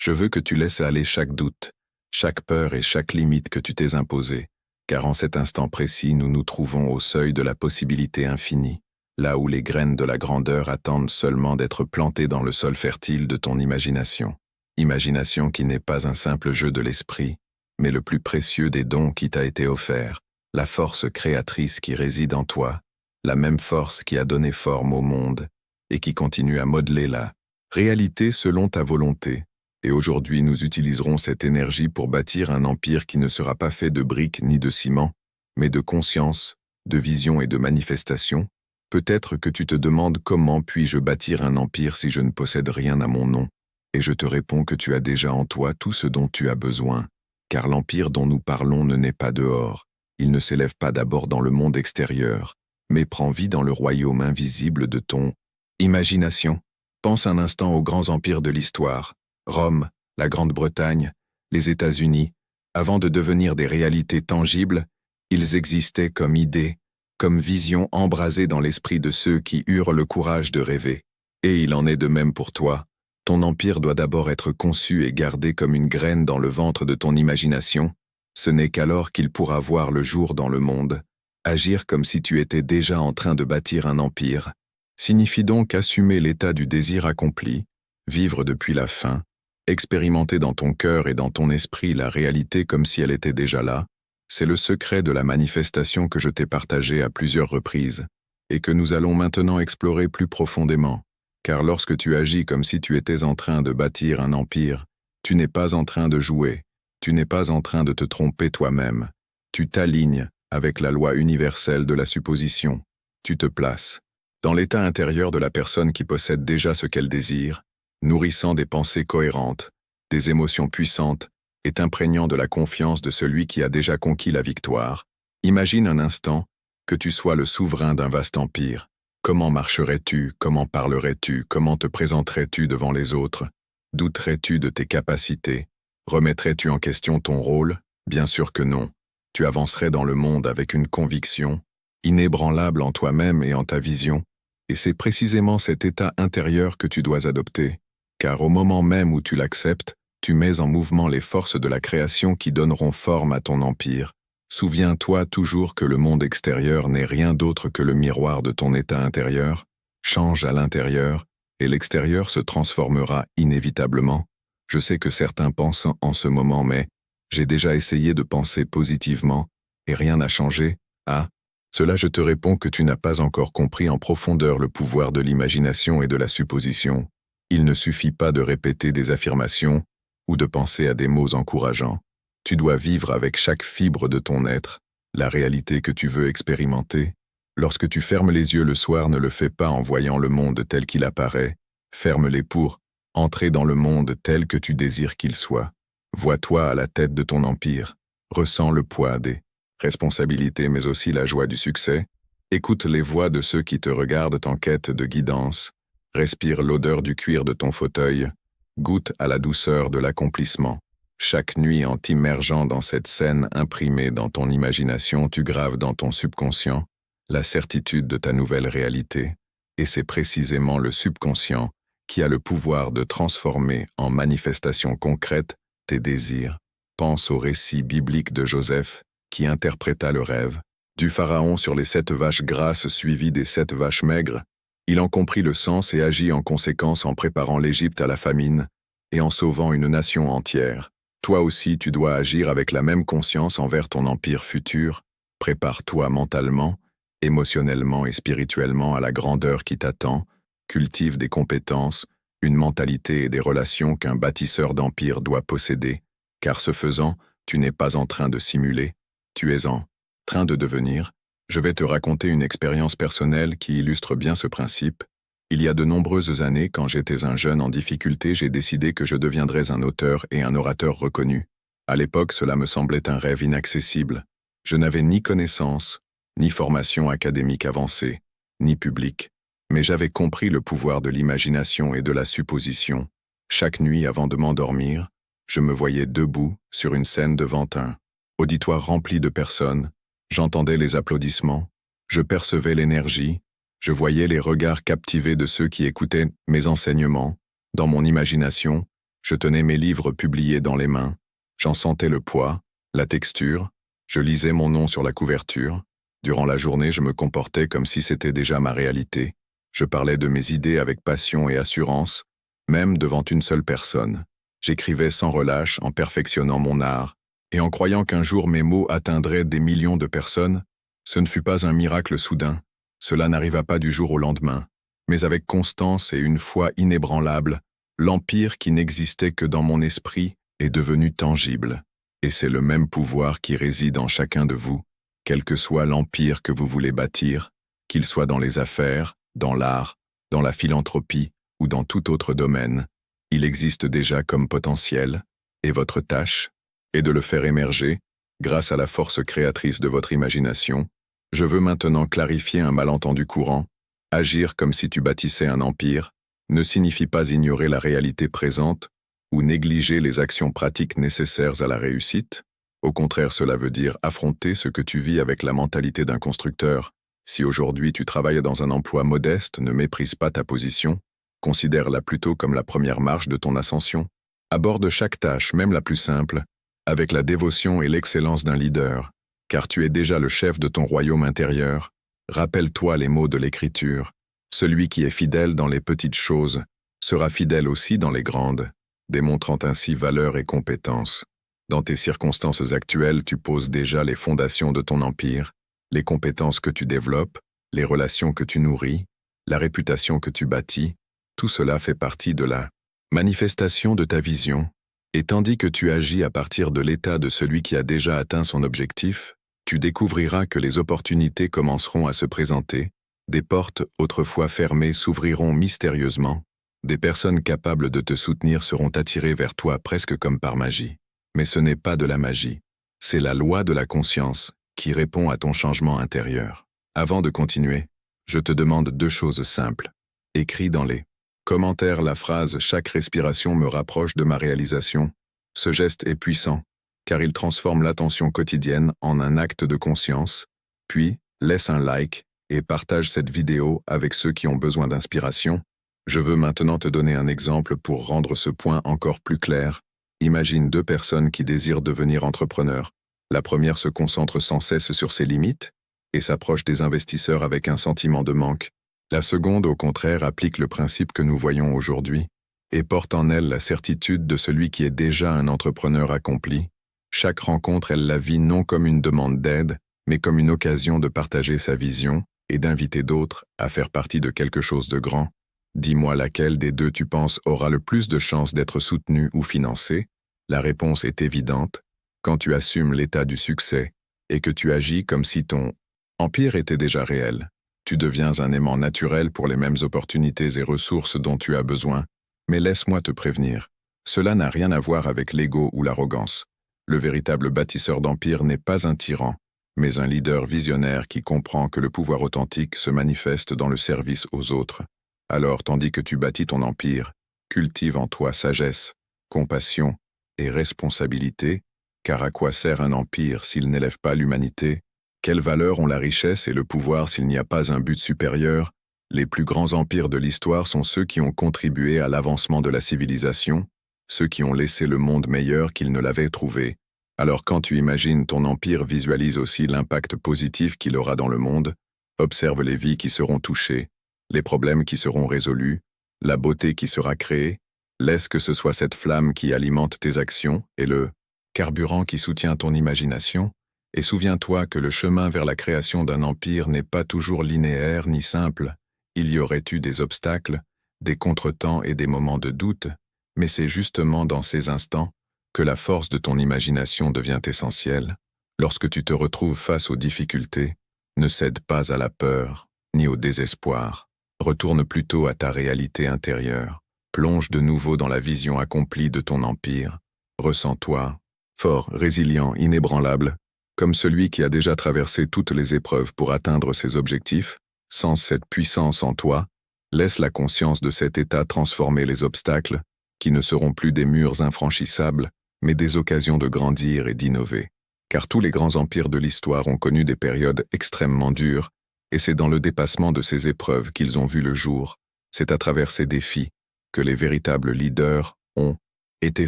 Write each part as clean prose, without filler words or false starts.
Je veux que tu laisses aller chaque doute, chaque peur et chaque limite que tu t'es imposée, car en cet instant précis, nous nous trouvons au seuil de la possibilité infinie, là où les graines de la grandeur attendent seulement d'être plantées dans le sol fertile de ton imagination. Imagination qui n'est pas un simple jeu de l'esprit, mais le plus précieux des dons qui t'a été offert, la force créatrice qui réside en toi, la même force qui a donné forme au monde et qui continue à modeler la réalité selon ta volonté. Et aujourd'hui, nous utiliserons cette énergie pour bâtir un empire qui ne sera pas fait de briques ni de ciment, mais de conscience, de vision et de manifestation. Peut-être que tu te demandes comment puis-je bâtir un empire si je ne possède rien à mon nom, et je te réponds que tu as déjà en toi tout ce dont tu as besoin, car l'empire dont nous parlons ne naît pas dehors, il ne s'élève pas d'abord dans le monde extérieur, mais prend vie dans le royaume invisible de ton imagination. Pense un instant aux grands empires de l'histoire, Rome, la Grande-Bretagne, les États-Unis. Avant de devenir des réalités tangibles, ils existaient comme idées, comme visions embrasées dans l'esprit de ceux qui eurent le courage de rêver. Et il en est de même pour toi. Ton empire doit d'abord être conçu et gardé comme une graine dans le ventre de ton imagination. Ce n'est qu'alors qu'il pourra voir le jour dans le monde. Agir comme si tu étais déjà en train de bâtir un empire signifie donc assumer l'état du désir accompli, vivre depuis la fin, expérimenter dans ton cœur et dans ton esprit la réalité comme si elle était déjà là. C'est le secret de la manifestation que je t'ai partagé à plusieurs reprises, et que nous allons maintenant explorer plus profondément. Car lorsque tu agis comme si tu étais en train de bâtir un empire, tu n'es pas en train de jouer, tu n'es pas en train de te tromper toi-même. Tu t'alignes avec la loi universelle de la supposition. Tu te places dans l'état intérieur de la personne qui possède déjà ce qu'elle désire, nourrissant des pensées cohérentes, des émotions puissantes et imprégnant de la confiance de celui qui a déjà conquis la victoire. Imagine un instant que tu sois le souverain d'un vaste empire. Comment marcherais-tu, comment parlerais-tu, comment te présenterais-tu devant les autres? Douterais-tu de tes capacités? Remettrais-tu en question ton rôle? Bien sûr que non. Tu avancerais dans le monde avec une conviction, inébranlable en toi-même et en ta vision, et c'est précisément cet état intérieur que tu dois adopter, car au moment même où tu l'acceptes, tu mets en mouvement les forces de la création qui donneront forme à ton empire. Souviens-toi toujours que le monde extérieur n'est rien d'autre que le miroir de ton état intérieur. Change à l'intérieur, et l'extérieur se transformera inévitablement. Je sais que certains pensent en ce moment, mais j'ai déjà essayé de penser positivement, et rien n'a changé. Ah, cela je te réponds que tu n'as pas encore compris en profondeur le pouvoir de l'imagination et de la supposition. Il ne suffit pas de répéter des affirmations ou de penser à des mots encourageants. Tu dois vivre avec chaque fibre de ton être, la réalité que tu veux expérimenter. Lorsque tu fermes les yeux le soir, ne le fais pas en voyant le monde tel qu'il apparaît. Ferme-les pour entrer dans le monde tel que tu désires qu'il soit. Vois-toi à la tête de ton empire. Ressens le poids des responsabilités mais aussi la joie du succès. Écoute les voix de ceux qui te regardent en quête de guidance. Respire l'odeur du cuir de ton fauteuil. Goûte à la douceur de l'accomplissement. Chaque nuit, en t'immergeant dans cette scène imprimée dans ton imagination, tu graves dans ton subconscient la certitude de ta nouvelle réalité. Et c'est précisément le subconscient qui a le pouvoir de transformer en manifestation concrète tes désirs. Pense au récit biblique de Joseph, qui interpréta le rêve du pharaon sur les 7 vaches grasses suivies des 7 vaches maigres. Il en comprit le sens et agit en conséquence en préparant l'Égypte à la famine et en sauvant une nation entière. Toi aussi, tu dois agir avec la même conscience envers ton empire futur. Prépare-toi mentalement, émotionnellement et spirituellement à la grandeur qui t'attend. Cultive des compétences, une mentalité et des relations qu'un bâtisseur d'empire doit posséder. Car ce faisant, tu n'es pas en train de simuler, tu es en train de devenir. Je vais te raconter une expérience personnelle qui illustre bien ce principe. Il y a de nombreuses années, quand j'étais un jeune en difficulté, j'ai décidé que je deviendrais un auteur et un orateur reconnu. À l'époque, cela me semblait un rêve inaccessible. Je n'avais ni connaissance, ni formation académique avancée, ni public. Mais j'avais compris le pouvoir de l'imagination et de la supposition. Chaque nuit avant de m'endormir, je me voyais debout sur une scène devant un auditoire rempli de personnes. J'entendais les applaudissements, je percevais l'énergie, je voyais les regards captivés de ceux qui écoutaient mes enseignements. Dans mon imagination, Je tenais mes livres publiés dans les mains, j'en sentais le poids, la texture, je lisais mon nom sur la couverture. Durant la journée, je me comportais comme si c'était déjà ma réalité. Je parlais de mes idées avec passion et assurance, même devant une seule personne. J'écrivais sans relâche en perfectionnant mon art, et en croyant qu'un jour mes mots atteindraient des millions de personnes. Ce ne fut pas un miracle soudain, cela n'arriva pas du jour au lendemain, mais avec constance et une foi inébranlable, l'empire qui n'existait que dans mon esprit est devenu tangible. Et c'est le même pouvoir qui réside en chacun de vous, quel que soit l'empire que vous voulez bâtir, qu'il soit dans les affaires, dans l'art, dans la philanthropie ou dans tout autre domaine. Il existe déjà comme potentiel, et votre tâche est de le faire émerger grâce à la force créatrice de votre imagination. Je veux maintenant clarifier un malentendu courant. Agir comme si tu bâtissais un empire ne signifie pas ignorer la réalité présente ou négliger les actions pratiques nécessaires à la réussite. Au contraire, cela veut dire affronter ce que tu vis avec la mentalité d'un constructeur. Si aujourd'hui tu travailles dans un emploi modeste, ne méprise pas ta position, considère-la plutôt comme la première marche de ton ascension. Aborde chaque tâche, même la plus simple, avec la dévotion et l'excellence d'un leader, car tu es déjà le chef de ton royaume intérieur. Rappelle-toi les mots de l'Écriture. Celui qui est fidèle dans les petites choses sera fidèle aussi dans les grandes, démontrant ainsi valeur et compétence. Dans tes circonstances actuelles, tu poses déjà les fondations de ton empire, les compétences que tu développes, les relations que tu nourris, la réputation que tu bâtis. Tout cela fait partie de la manifestation de ta vision. Et tandis que tu agis à partir de l'état de celui qui a déjà atteint son objectif, tu découvriras que les opportunités commenceront à se présenter, des portes autrefois fermées s'ouvriront mystérieusement, des personnes capables de te soutenir seront attirées vers toi presque comme par magie. Mais ce n'est pas de la magie, c'est la loi de la conscience qui répond à ton changement intérieur. Avant de continuer, je te demande 2 choses simples. Écris dans les commentaires la phrase « Chaque respiration me rapproche de ma réalisation ». Ce geste est puissant, car il transforme l'attention quotidienne en un acte de conscience. Puis, laisse un like et partage cette vidéo avec ceux qui ont besoin d'inspiration. Je veux maintenant te donner un exemple pour rendre ce point encore plus clair. Imagine 2 personnes qui désirent devenir entrepreneurs. La première se concentre sans cesse sur ses limites et s'approche des investisseurs avec un sentiment de manque. La seconde, au contraire, applique le principe que nous voyons aujourd'hui et porte en elle la certitude de celui qui est déjà un entrepreneur accompli. Chaque rencontre, elle la vit non comme une demande d'aide, mais comme une occasion de partager sa vision et d'inviter d'autres à faire partie de quelque chose de grand. Dis-moi laquelle des 2 tu penses aura le plus de chances d'être soutenue ou financée. La réponse est évidente. Quand tu assumes l'état du succès et que tu agis comme si ton empire était déjà réel, tu deviens un aimant naturel pour les mêmes opportunités et ressources dont tu as besoin. Mais laisse-moi te prévenir, cela n'a rien à voir avec l'ego ou l'arrogance. Le véritable bâtisseur d'empire n'est pas un tyran, mais un leader visionnaire qui comprend que le pouvoir authentique se manifeste dans le service aux autres. Alors, tandis que tu bâtis ton empire, cultive en toi sagesse, compassion et responsabilité, car à quoi sert un empire s'il n'élève pas l'humanité? Quelle valeur ont la richesse et le pouvoir s'il n'y a pas un but supérieur? Les plus grands empires de l'histoire sont ceux qui ont contribué à l'avancement de la civilisation, ceux qui ont laissé le monde meilleur qu'ils ne l'avaient trouvé. Alors quand tu imagines ton empire, visualise aussi l'impact positif qu'il aura dans le monde, observe les vies qui seront touchées, les problèmes qui seront résolus, la beauté qui sera créée. Laisse que ce soit cette flamme qui alimente tes actions et le carburant qui soutient ton imagination, et souviens-toi que le chemin vers la création d'un empire n'est pas toujours linéaire ni simple. Il y aurait eu des obstacles, des contretemps et des moments de doute, mais c'est justement dans ces instants que la force de ton imagination devient essentielle. Lorsque tu te retrouves face aux difficultés, ne cède pas à la peur, ni au désespoir. Retourne plutôt à ta réalité intérieure. Plonge de nouveau dans la vision accomplie de ton empire. Ressens-toi fort, résilient, inébranlable, comme celui qui a déjà traversé toutes les épreuves pour atteindre ses objectifs. Sans cette puissance en toi, laisse la conscience de cet état transformer les obstacles, qui ne seront plus des murs infranchissables, mais des occasions de grandir et d'innover. Car tous les grands empires de l'histoire ont connu des périodes extrêmement dures, et c'est dans le dépassement de ces épreuves qu'ils ont vu le jour. C'est à travers ces défis que les véritables leaders ont été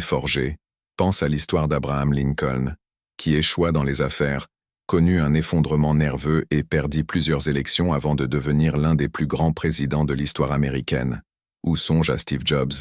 forgé. Pense à l'histoire d'Abraham Lincoln, qui échoua dans les affaires, connut un effondrement nerveux et perdit plusieurs élections avant de devenir l'un des plus grands présidents de l'histoire américaine. Ou songe à Steve Jobs,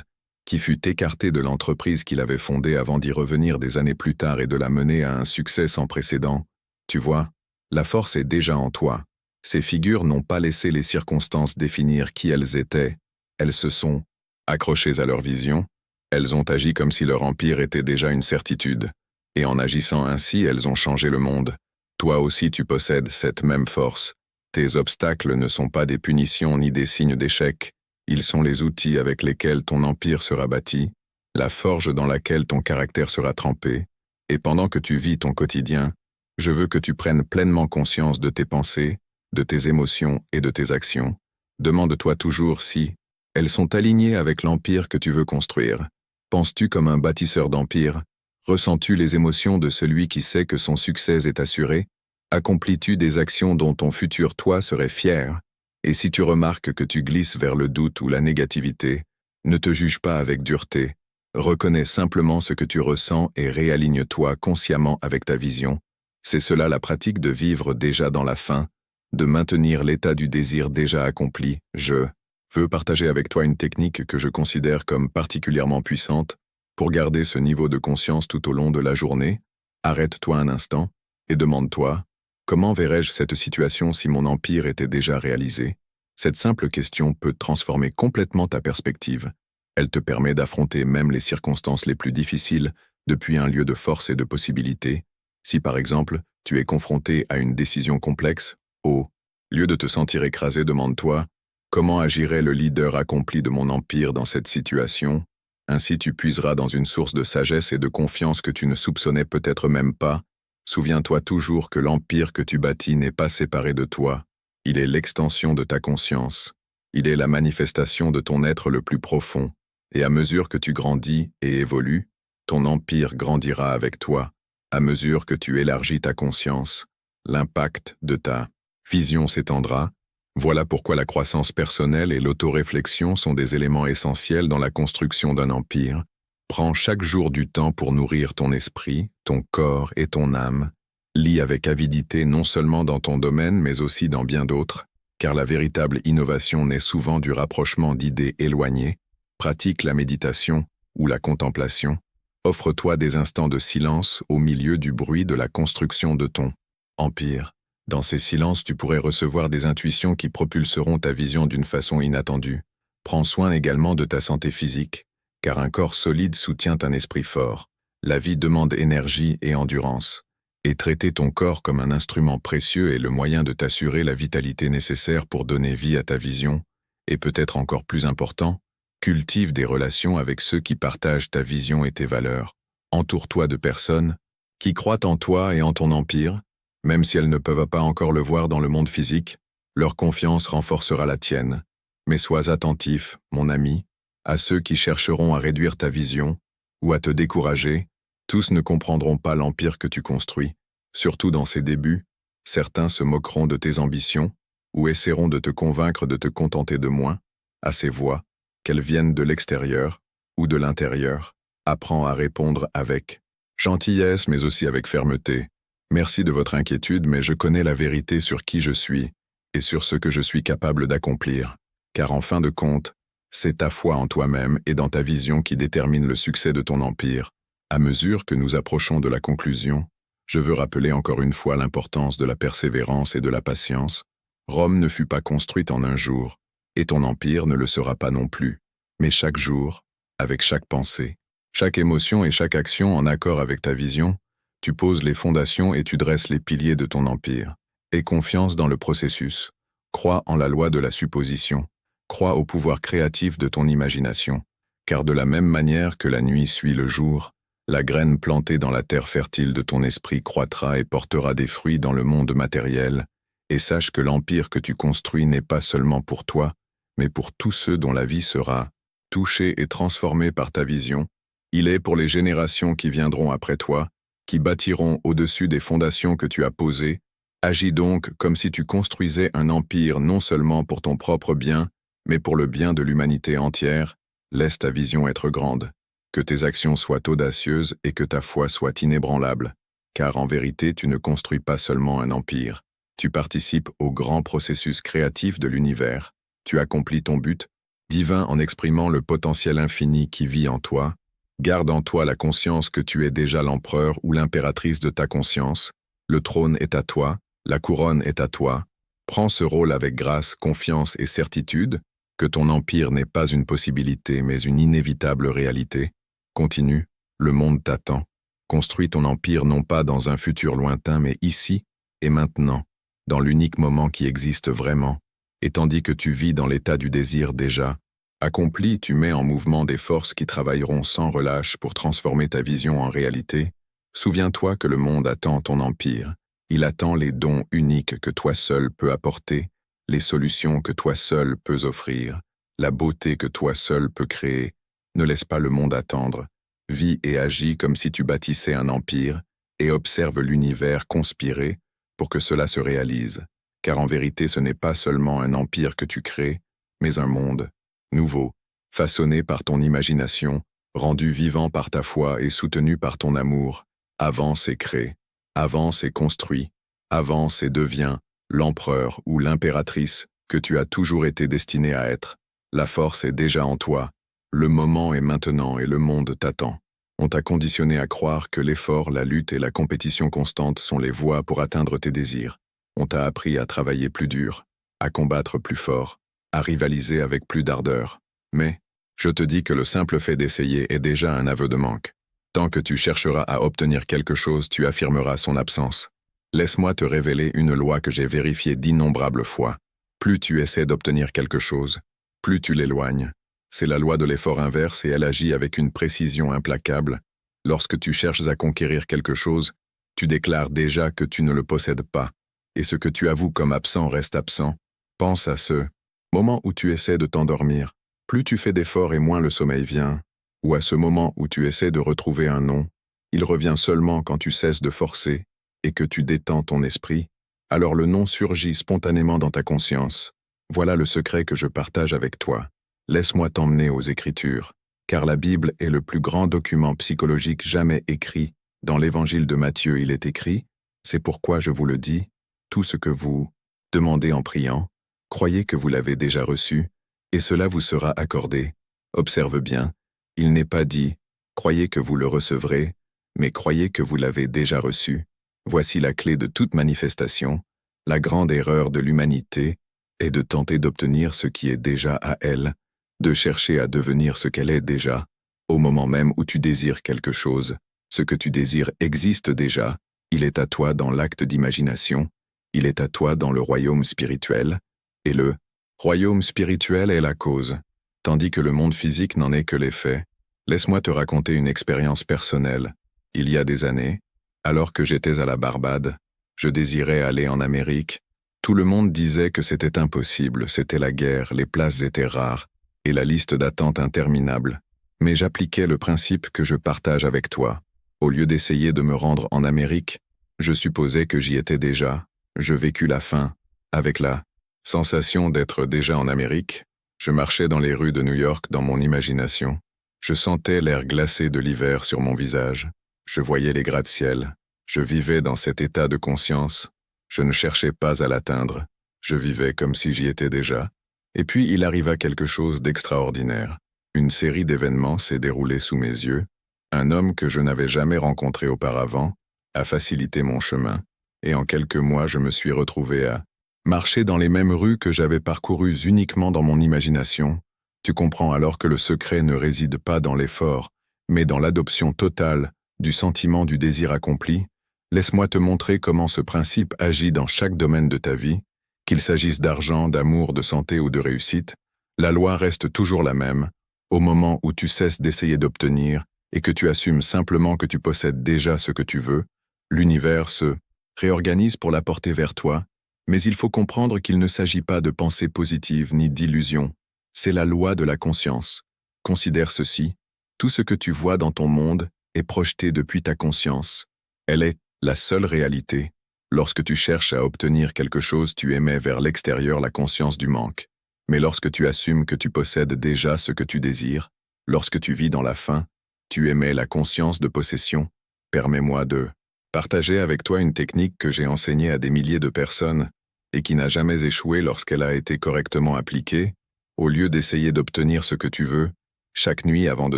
qui fut écarté de l'entreprise qu'il avait fondée avant d'y revenir des années plus tard et de la mener à un succès sans précédent. Tu vois, la force est déjà en toi. Ces figures n'ont pas laissé les circonstances définir qui elles étaient. Elles se sont accrochées à leur vision, elles ont agi comme si leur empire était déjà une certitude. Et en agissant ainsi, elles ont changé le monde. Toi aussi tu possèdes cette même force. Tes obstacles ne sont pas des punitions ni des signes d'échec. Ils sont les outils avec lesquels ton empire sera bâti, la forge dans laquelle ton caractère sera trempé. Et pendant que tu vis ton quotidien, je veux que tu prennes pleinement conscience de tes pensées, de tes émotions et de tes actions. Demande-toi toujours si elles sont alignées avec l'empire que tu veux construire. Penses-tu comme un bâtisseur d'empire? Ressens-tu les émotions de celui qui sait que son succès est assuré? Accomplis-tu des actions dont ton futur toi serait fier? Et si tu remarques que tu glisses vers le doute ou la négativité, ne te juge pas avec dureté. Reconnais simplement ce que tu ressens et réaligne-toi consciemment avec ta vision. C'est cela la pratique de vivre déjà dans la fin, de maintenir l'état du désir déjà accompli. Je veux partager avec toi une technique que je considère comme particulièrement puissante pour garder ce niveau de conscience tout au long de la journée. Arrête-toi un instant et demande-toi: comment verrais-je cette situation si mon empire était déjà réalisé? Cette simple question peut transformer complètement ta perspective. Elle te permet d'affronter même les circonstances les plus difficiles depuis un lieu de force et de possibilité. Si par exemple, tu es confronté à une décision complexe, au lieu de te sentir écrasé, demande-toi: comment agirait le leader accompli de mon empire dans cette situation? Ainsi tu puiseras dans une source de sagesse et de confiance que tu ne soupçonnais peut-être même pas. Souviens-toi toujours que l'empire que tu bâtis n'est pas séparé de toi. Il est l'extension de ta conscience. Il est la manifestation de ton être le plus profond. Et à mesure que tu grandis et évolues, ton empire grandira avec toi. À mesure que tu élargis ta conscience, l'impact de ta vision s'étendra. Voilà pourquoi la croissance personnelle et l'autoréflexion sont des éléments essentiels dans la construction d'un empire. Prends chaque jour du temps pour nourrir ton esprit, ton corps et ton âme. Lis avec avidité non seulement dans ton domaine mais aussi dans bien d'autres, car la véritable innovation naît souvent du rapprochement d'idées éloignées. Pratique la méditation ou la contemplation. Offre-toi des instants de silence au milieu du bruit de la construction de ton empire. Dans ces silences, tu pourrais recevoir des intuitions qui propulseront ta vision d'une façon inattendue. Prends soin également de ta santé physique, car un corps solide soutient un esprit fort. La vie demande énergie et endurance. Et traiter ton corps comme un instrument précieux est le moyen de t'assurer la vitalité nécessaire pour donner vie à ta vision. Et peut-être encore plus important, cultive des relations avec ceux qui partagent ta vision et tes valeurs. Entoure-toi de personnes qui croient en toi et en ton empire. Même si elles ne peuvent pas encore le voir dans le monde physique, leur confiance renforcera la tienne. Mais sois attentif, mon ami, à ceux qui chercheront à réduire ta vision ou à te décourager. Tous ne comprendront pas l'empire que tu construis. Surtout dans ses débuts, certains se moqueront de tes ambitions ou essaieront de te convaincre de te contenter de moins. À ces voix, qu'elles viennent de l'extérieur ou de l'intérieur, apprends à répondre avec gentillesse mais aussi avec fermeté. Merci de votre inquiétude, mais je connais la vérité sur qui je suis et sur ce que je suis capable d'accomplir. Car en fin de compte, c'est ta foi en toi-même et dans ta vision qui détermine le succès de ton empire. À mesure que nous approchons de la conclusion, je veux rappeler encore une fois l'importance de la persévérance et de la patience. Rome ne fut pas construite en un jour, et ton empire ne le sera pas non plus. Mais chaque jour, avec chaque pensée, chaque émotion et chaque action en accord avec ta vision, tu poses les fondations et tu dresses les piliers de ton empire. Aie confiance dans le processus. Crois en la loi de la supposition. Crois au pouvoir créatif de ton imagination. Car de la même manière que la nuit suit le jour, la graine plantée dans la terre fertile de ton esprit croîtra et portera des fruits dans le monde matériel. Et sache que l'empire que tu construis n'est pas seulement pour toi, mais pour tous ceux dont la vie sera touchée et transformée par ta vision. Il est pour les générations qui viendront après toi, qui bâtiront au-dessus des fondations que tu as posées. Agis donc comme si tu construisais un empire non seulement pour ton propre bien, mais pour le bien de l'humanité entière. Laisse ta vision être grande. que tes actions soient audacieuses et que ta foi soit inébranlable, car en vérité tu ne construis pas seulement un empire, tu participes au grand processus créatif de l'univers, tu accomplis ton but divin en exprimant le potentiel infini qui vit en toi, garde en toi la conscience que tu es déjà l'empereur ou l'impératrice de ta conscience, le trône est à toi, la couronne est à toi, prends ce rôle avec grâce, confiance et certitude, que ton empire n'est pas une possibilité mais une inévitable réalité. Continue, le monde t'attend. Construis ton empire non pas dans un futur lointain mais ici et maintenant, dans l'unique moment qui existe vraiment. Et tandis que tu vis dans l'état du désir déjà, accompli, tu mets en mouvement des forces qui travailleront sans relâche pour transformer ta vision en réalité. Souviens-toi que le monde attend ton empire. Il attend les dons uniques que toi seul peux apporter, les solutions que toi seul peux offrir, la beauté que toi seul peux créer. Ne laisse pas le monde attendre. Vis et agis comme si tu bâtissais un empire et observe l'univers conspirer pour que cela se réalise. Car en vérité ce n'est pas seulement un empire que tu crées, mais un monde nouveau, façonné par ton imagination, rendu vivant par ta foi et soutenu par ton amour. Avance et crée, avance et construis, avance et deviens l'empereur ou l'impératrice que tu as toujours été destiné à être. La force est déjà en toi, le moment est maintenant et le monde t'attend. On t'a conditionné à croire que l'effort, la lutte et la compétition constante sont les voies pour atteindre tes désirs. On t'a appris à travailler plus dur, à combattre plus fort, à rivaliser avec plus d'ardeur. Mais, je te dis que le simple fait d'essayer est déjà un aveu de manque. Tant que tu chercheras à obtenir quelque chose, tu affirmeras son absence. Laisse-moi te révéler une loi que j'ai vérifiée d'innombrables fois. Plus tu essaies d'obtenir quelque chose, plus tu l'éloignes. C'est la loi de l'effort inverse et elle agit avec une précision implacable. Lorsque tu cherches à conquérir quelque chose, tu déclares déjà que tu ne le possèdes pas. Et ce que tu avoues comme absent reste absent. Pense à ce moment où tu essaies de t'endormir. Plus tu fais d'efforts et moins le sommeil vient. Ou à ce moment où tu essaies de retrouver un nom. Il revient seulement quand tu cesses de forcer et que tu détends ton esprit. Alors le nom surgit spontanément dans ta conscience. Voilà le secret que je partage avec toi. Laisse-moi t'emmener aux Écritures, car la Bible est le plus grand document psychologique jamais écrit. Dans l'Évangile de Matthieu, il est écrit « C'est pourquoi je vous le dis, tout ce que vous demandez en priant, croyez que vous l'avez déjà reçu, et cela vous sera accordé. » Observe bien, il n'est pas dit « Croyez que vous le recevrez », mais croyez que vous l'avez déjà reçu. Voici la clé de toute manifestation. La grande erreur de l'humanité est de tenter d'obtenir ce qui est déjà à elle, de chercher à devenir ce qu'elle est déjà. Au moment même où tu désires quelque chose, ce que tu désires existe déjà, il est à toi dans l'acte d'imagination, il est à toi dans le royaume spirituel, et le royaume spirituel est la cause, tandis que le monde physique n'en est que l'effet. Laisse-moi te raconter une expérience personnelle. Il y a des années, alors que j'étais à la Barbade, je désirais aller en Amérique. Tout le monde disait que c'était impossible, c'était la guerre, les places étaient rares, et la liste d'attente interminable. Mais j'appliquais le principe que je partage avec toi. Au lieu d'essayer de me rendre en Amérique, je supposais que j'y étais déjà. Je vécus la faim, avec la sensation d'être déjà en Amérique. Je marchais dans les rues de New York dans mon imagination. Je sentais l'air glacé de l'hiver sur mon visage. Je voyais les gratte-ciel. Je vivais dans cet état de conscience. Je ne cherchais pas à l'atteindre. Je vivais comme si j'y étais déjà. Et puis il arriva quelque chose d'extraordinaire. Une série d'événements s'est déroulée sous mes yeux. Un homme que je n'avais jamais rencontré auparavant a facilité mon chemin. Et en quelques mois, je me suis retrouvé à marcher dans les mêmes rues que j'avais parcourues uniquement dans mon imagination. Tu comprends alors que le secret ne réside pas dans l'effort, mais dans l'adoption totale du sentiment du désir accompli. Laisse-moi te montrer comment ce principe agit dans chaque domaine de ta vie. Qu'il s'agisse d'argent, d'amour, de santé ou de réussite, la loi reste toujours la même. Au moment où tu cesses d'essayer d'obtenir et que tu assumes simplement que tu possèdes déjà ce que tu veux, l'univers se réorganise pour la porter vers toi, mais il faut comprendre qu'il ne s'agit pas de pensée positive ni d'illusion. C'est la loi de la conscience. Considère ceci, tout ce que tu vois dans ton monde est projeté depuis ta conscience. Elle est la seule réalité. Lorsque tu cherches à obtenir quelque chose, tu émets vers l'extérieur la conscience du manque. Mais lorsque tu assumes que tu possèdes déjà ce que tu désires, lorsque tu vis dans la faim, Tu émets la conscience de possession. Permets-moi de partager avec toi une technique que j'ai enseignée à des milliers de personnes et qui n'a jamais échoué lorsqu'elle a été correctement appliquée. Au lieu d'essayer d'obtenir ce que tu veux, chaque nuit avant de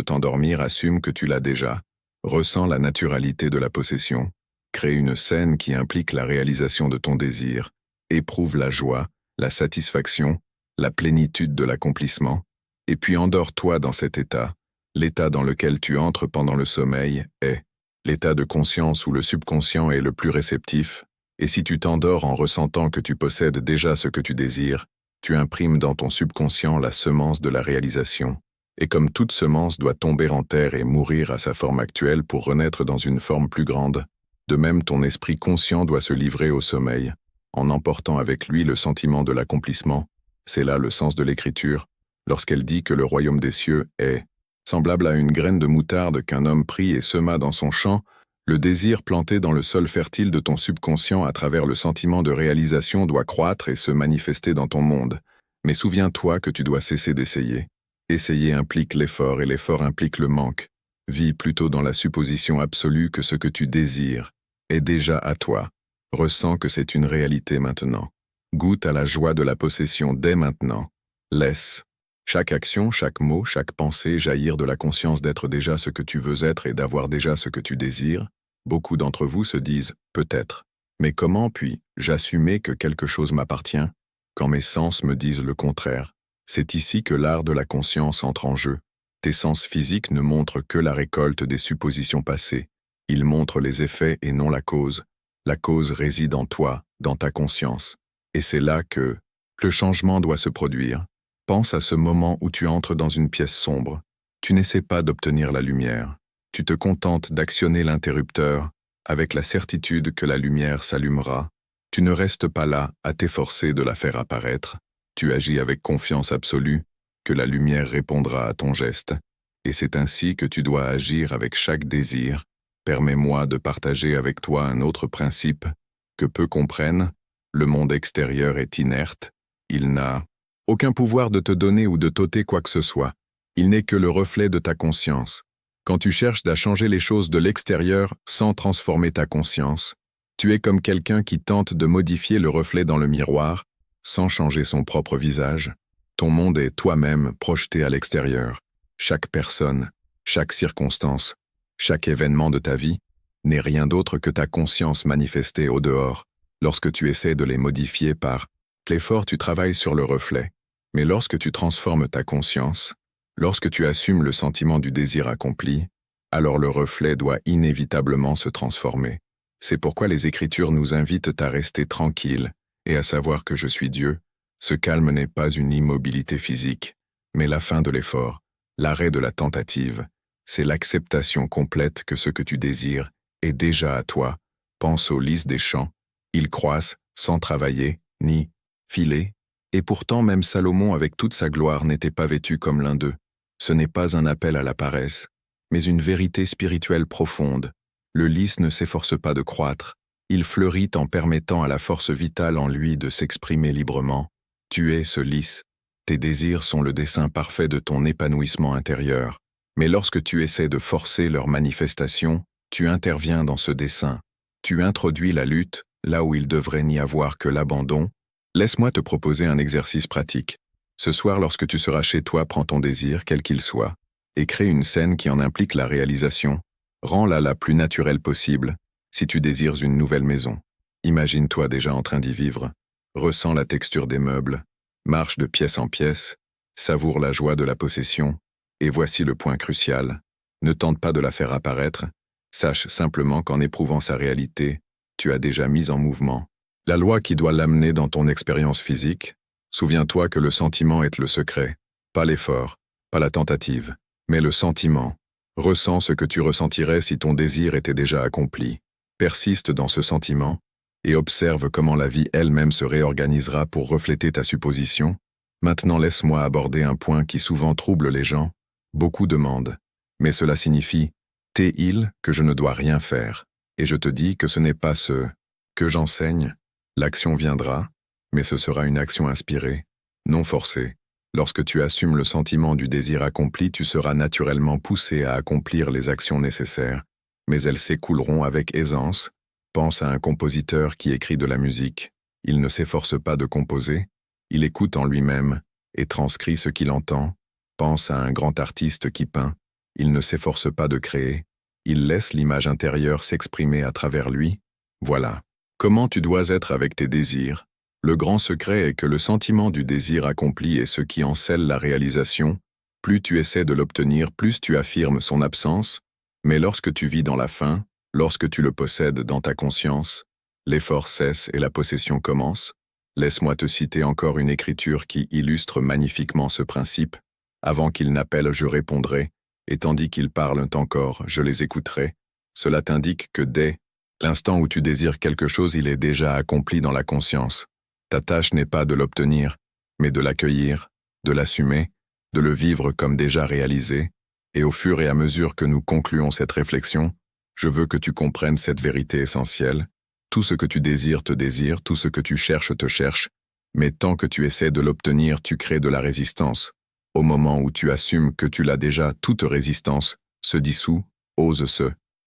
t'endormir, assume que tu l'as déjà. Ressens la naturalité de la possession. Crée une scène qui implique la réalisation de ton désir. Éprouve la joie, la satisfaction, la plénitude de l'accomplissement. Et puis endors-toi dans cet état. L'état dans lequel tu entres pendant le sommeil est l'état de conscience où le subconscient est le plus réceptif. Et si tu t'endors en ressentant que tu possèdes déjà ce que tu désires, tu imprimes dans ton subconscient la semence de la réalisation. Et comme toute semence doit tomber en terre et mourir à sa forme actuelle pour renaître dans une forme plus grande, de même ton esprit conscient doit se livrer au sommeil, en emportant avec lui le sentiment de l'accomplissement. C'est là le sens de l'écriture, lorsqu'elle dit que le royaume des cieux est semblable à une graine de moutarde qu'un homme prit et sema dans son champ. Le désir planté dans le sol fertile de ton subconscient à travers le sentiment de réalisation doit croître et se manifester dans ton monde. Mais souviens-toi que tu dois cesser d'essayer. Essayer implique l'effort et l'effort implique le manque. Vis plutôt dans la supposition absolue que ce que tu désires est déjà à toi. Ressens que c'est une réalité maintenant. Goûte à la joie de la possession dès maintenant. Laisse chaque action, chaque mot, chaque pensée jaillir de la conscience d'être déjà ce que tu veux être et d'avoir déjà ce que tu désires. Beaucoup d'entre vous se disent « peut-être ». Mais comment puis-je assumer que quelque chose m'appartient quand mes sens me disent le contraire? C'est ici que l'art de la conscience entre en jeu. Tes sens physiques ne montrent que la récolte des suppositions passées. Ils montrent les effets et non la cause. La cause réside en toi, dans ta conscience. Et c'est là que le changement doit se produire. Pense à ce moment où tu entres dans une pièce sombre. Tu n'essaies pas d'obtenir la lumière. Tu te contentes d'actionner l'interrupteur avec la certitude que la lumière s'allumera. Tu ne restes pas là à t'efforcer de la faire apparaître. Tu agis avec confiance absolue que la lumière répondra à ton geste. Et c'est ainsi que tu dois agir avec chaque désir. Permets-moi de partager avec toi un autre principe que peu comprennent. Le monde extérieur est inerte. Il n'a aucun pouvoir de te donner ou de t'ôter quoi que ce soit. Il n'est que le reflet de ta conscience. Quand tu cherches à changer les choses de l'extérieur sans transformer ta conscience, tu es comme quelqu'un qui tente de modifier le reflet dans le miroir sans changer son propre visage. Ton monde est toi-même projeté à l'extérieur. Chaque personne, chaque circonstance, chaque événement de ta vie n'est rien d'autre que ta conscience manifestée au dehors. Lorsque tu essaies de les modifier par l'effort, tu travailles sur le reflet. Mais lorsque tu transformes ta conscience, lorsque tu assumes le sentiment du désir accompli, alors le reflet doit inévitablement se transformer. C'est pourquoi les Écritures nous invitent à rester tranquilles et à savoir que je suis Dieu. Ce calme n'est pas une immobilité physique, mais la fin de l'effort, l'arrêt de la tentative. C'est l'acceptation complète que ce que tu désires est déjà à toi. Pense aux lys des champs. Ils croissent sans travailler, ni filer. Et pourtant même Salomon avec toute sa gloire n'était pas vêtu comme l'un d'eux. Ce n'est pas un appel à la paresse, mais une vérité spirituelle profonde. Le lys ne s'efforce pas de croître. Il fleurit en permettant à la force vitale en lui de s'exprimer librement. Tu es ce lys. Tes désirs sont le dessein parfait de ton épanouissement intérieur. Mais lorsque tu essaies de forcer leur manifestation, tu interviens dans ce dessein. Tu introduis la lutte là où il devrait n'y avoir que l'abandon. Laisse-moi te proposer un exercice pratique. Ce soir, lorsque tu seras chez toi, prends ton désir, quel qu'il soit, et crée une scène qui en implique la réalisation. Rends-la la plus naturelle possible. Si tu désires une nouvelle maison, imagine-toi déjà en train d'y vivre. Ressens la texture des meubles. Marche de pièce en pièce. Savoure la joie de la possession. Et voici le point crucial. Ne tente pas de la faire apparaître. Sache simplement qu'en éprouvant sa réalité, tu as déjà mis en mouvement la loi qui doit l'amener dans ton expérience physique. Souviens-toi que le sentiment est le secret, pas l'effort, pas la tentative, mais le sentiment. Ressens ce que tu ressentirais si ton désir était déjà accompli. Persiste dans ce sentiment et observe comment la vie elle-même se réorganisera pour refléter ta supposition. Maintenant laisse-moi aborder un point qui souvent trouble les gens. Beaucoup demandent. Mais cela signifie, t'es-il que je ne dois rien faire? Et je te dis que ce n'est pas ce que j'enseigne. L'action viendra, mais ce sera une action inspirée, non forcée. Lorsque tu assumes le sentiment du désir accompli, tu seras naturellement poussé à accomplir les actions nécessaires, mais elles s'écouleront avec aisance. Pense à un compositeur qui écrit de la musique. Il ne s'efforce pas de composer, il écoute en lui-même et transcrit ce qu'il entend. Pense à un grand artiste qui peint. Il ne s'efforce pas de créer, il laisse l'image intérieure s'exprimer à travers lui. Voilà. Comment tu dois être avec tes désirs. Le grand secret est que le sentiment du désir accompli est ce qui en scelle la réalisation. Plus tu essaies de l'obtenir, plus tu affirmes son absence, mais lorsque tu vis dans la faim, lorsque tu le possèdes dans ta conscience, l'effort cesse et la possession commence. Laisse-moi te citer encore une écriture qui illustre magnifiquement ce principe. Avant qu'ils n'appellent, je répondrai, et tandis qu'ils parlent encore, je les écouterai. Cela t'indique que dès l'instant où tu désires quelque chose, il est déjà accompli dans la conscience. Ta tâche n'est pas de l'obtenir, mais de l'accueillir, de l'assumer, de le vivre comme déjà réalisé, et au fur et à mesure que nous concluons cette réflexion, je veux que tu comprennes cette vérité essentielle. Tout ce que tu désires te désire, tout ce que tu cherches te cherche, mais tant que tu essaies de l'obtenir, tu crées de la résistance. Au moment où tu assumes que tu l'as déjà, toute résistance se dissout,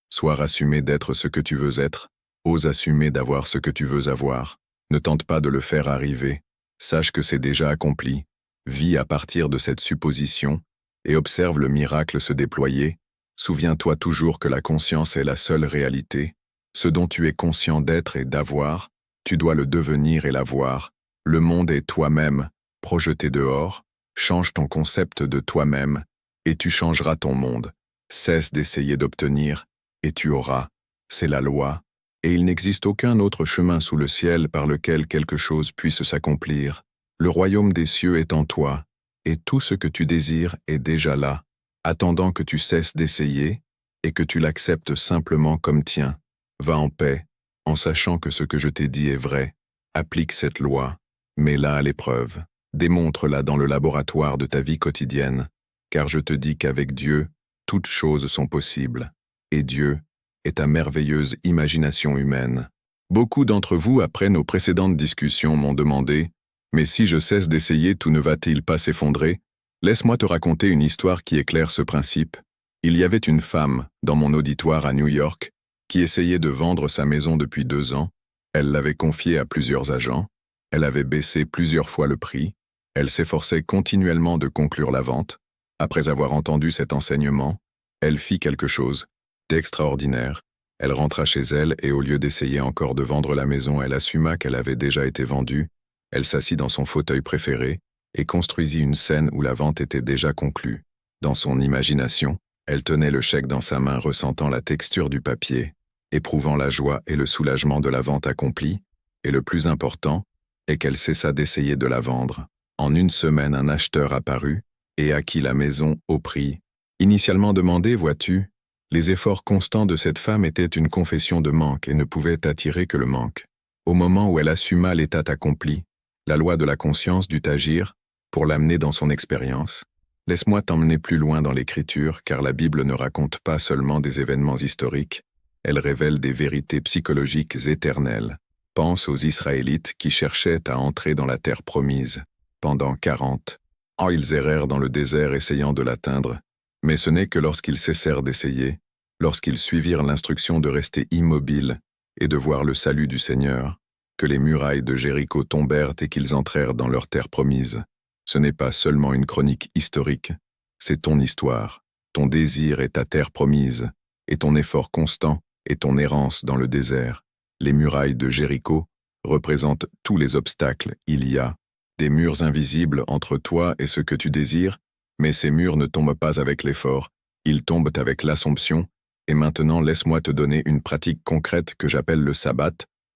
sois rassumer d'être ce que tu veux être, ose assumer d'avoir ce que tu veux avoir. Ne tente pas de le faire arriver, sache que c'est déjà accompli, vis à partir de cette supposition, et observe le miracle se déployer. Souviens-toi toujours que la conscience est la seule réalité. Ce dont tu es conscient d'être et d'avoir, tu dois le devenir et l'avoir. Le monde est toi-même, projeté dehors, change ton concept de toi-même, et tu changeras ton monde. Cesse d'essayer d'obtenir, et tu auras. C'est la loi, et il n'existe aucun autre chemin sous le ciel par lequel quelque chose puisse s'accomplir. Le royaume des cieux est en toi, et tout ce que tu désires est déjà là, attendant que tu cesses d'essayer, et que tu l'acceptes simplement comme tien. Va en paix, en sachant que ce que je t'ai dit est vrai. Applique cette loi, mets-la à l'épreuve, démontre-la dans le laboratoire de ta vie quotidienne, car je te dis qu'avec Dieu, toutes choses sont possibles, et Dieu est ta merveilleuse imagination humaine. Beaucoup d'entre vous, après nos précédentes discussions, m'ont demandé « Mais si je cesse d'essayer, tout ne va-t-il pas s'effondrer ?» Laisse-moi te raconter une histoire qui éclaire ce principe. Il y avait une femme, dans mon auditoire à New York, qui essayait de vendre sa maison depuis 2 ans. Elle l'avait confiée à plusieurs agents. Elle avait baissé plusieurs fois le prix. Elle s'efforçait continuellement de conclure la vente. Après avoir entendu cet enseignement, elle fit quelque chose d'extraordinaire. Elle rentra chez elle et au lieu d'essayer encore de vendre la maison, elle assuma qu'elle avait déjà été vendue. Elle s'assit dans son fauteuil préféré et construisit une scène où la vente était déjà conclue. Dans son imagination, elle tenait le chèque dans sa main, ressentant la texture du papier, éprouvant la joie et le soulagement de la vente accomplie, et le plus important est qu'elle cessa d'essayer de la vendre. En 1 semaine, un acheteur apparut et acquit la maison au prix initialement demandé, vois-tu. Les efforts constants de cette femme étaient une confession de manque et ne pouvaient attirer que le manque. Au moment où elle assuma l'état accompli, la loi de la conscience dut agir pour l'amener dans son expérience. Laisse-moi t'emmener plus loin dans l'écriture, car la Bible ne raconte pas seulement des événements historiques, elle révèle des vérités psychologiques éternelles. Pense aux Israélites qui cherchaient à entrer dans la terre promise. Pendant 40 ans, ils errèrent dans le désert essayant de l'atteindre, mais ce n'est que lorsqu'ils cessèrent d'essayer, lorsqu'ils suivirent l'instruction de rester immobiles et de voir le salut du Seigneur, que les murailles de Jéricho tombèrent et qu'ils entrèrent dans leur terre promise. Ce n'est pas seulement une chronique historique, c'est ton histoire, ton désir est ta terre promise, et ton effort constant est ton errance dans le désert. Les murailles de Jéricho représentent tous les obstacles. Il y a des murs invisibles entre toi et ce que tu désires, mais ces murs ne tombent pas avec l'effort, ils tombent avec l'assomption. Et maintenant, laisse-moi te donner une pratique concrète que j'appelle le sabbat.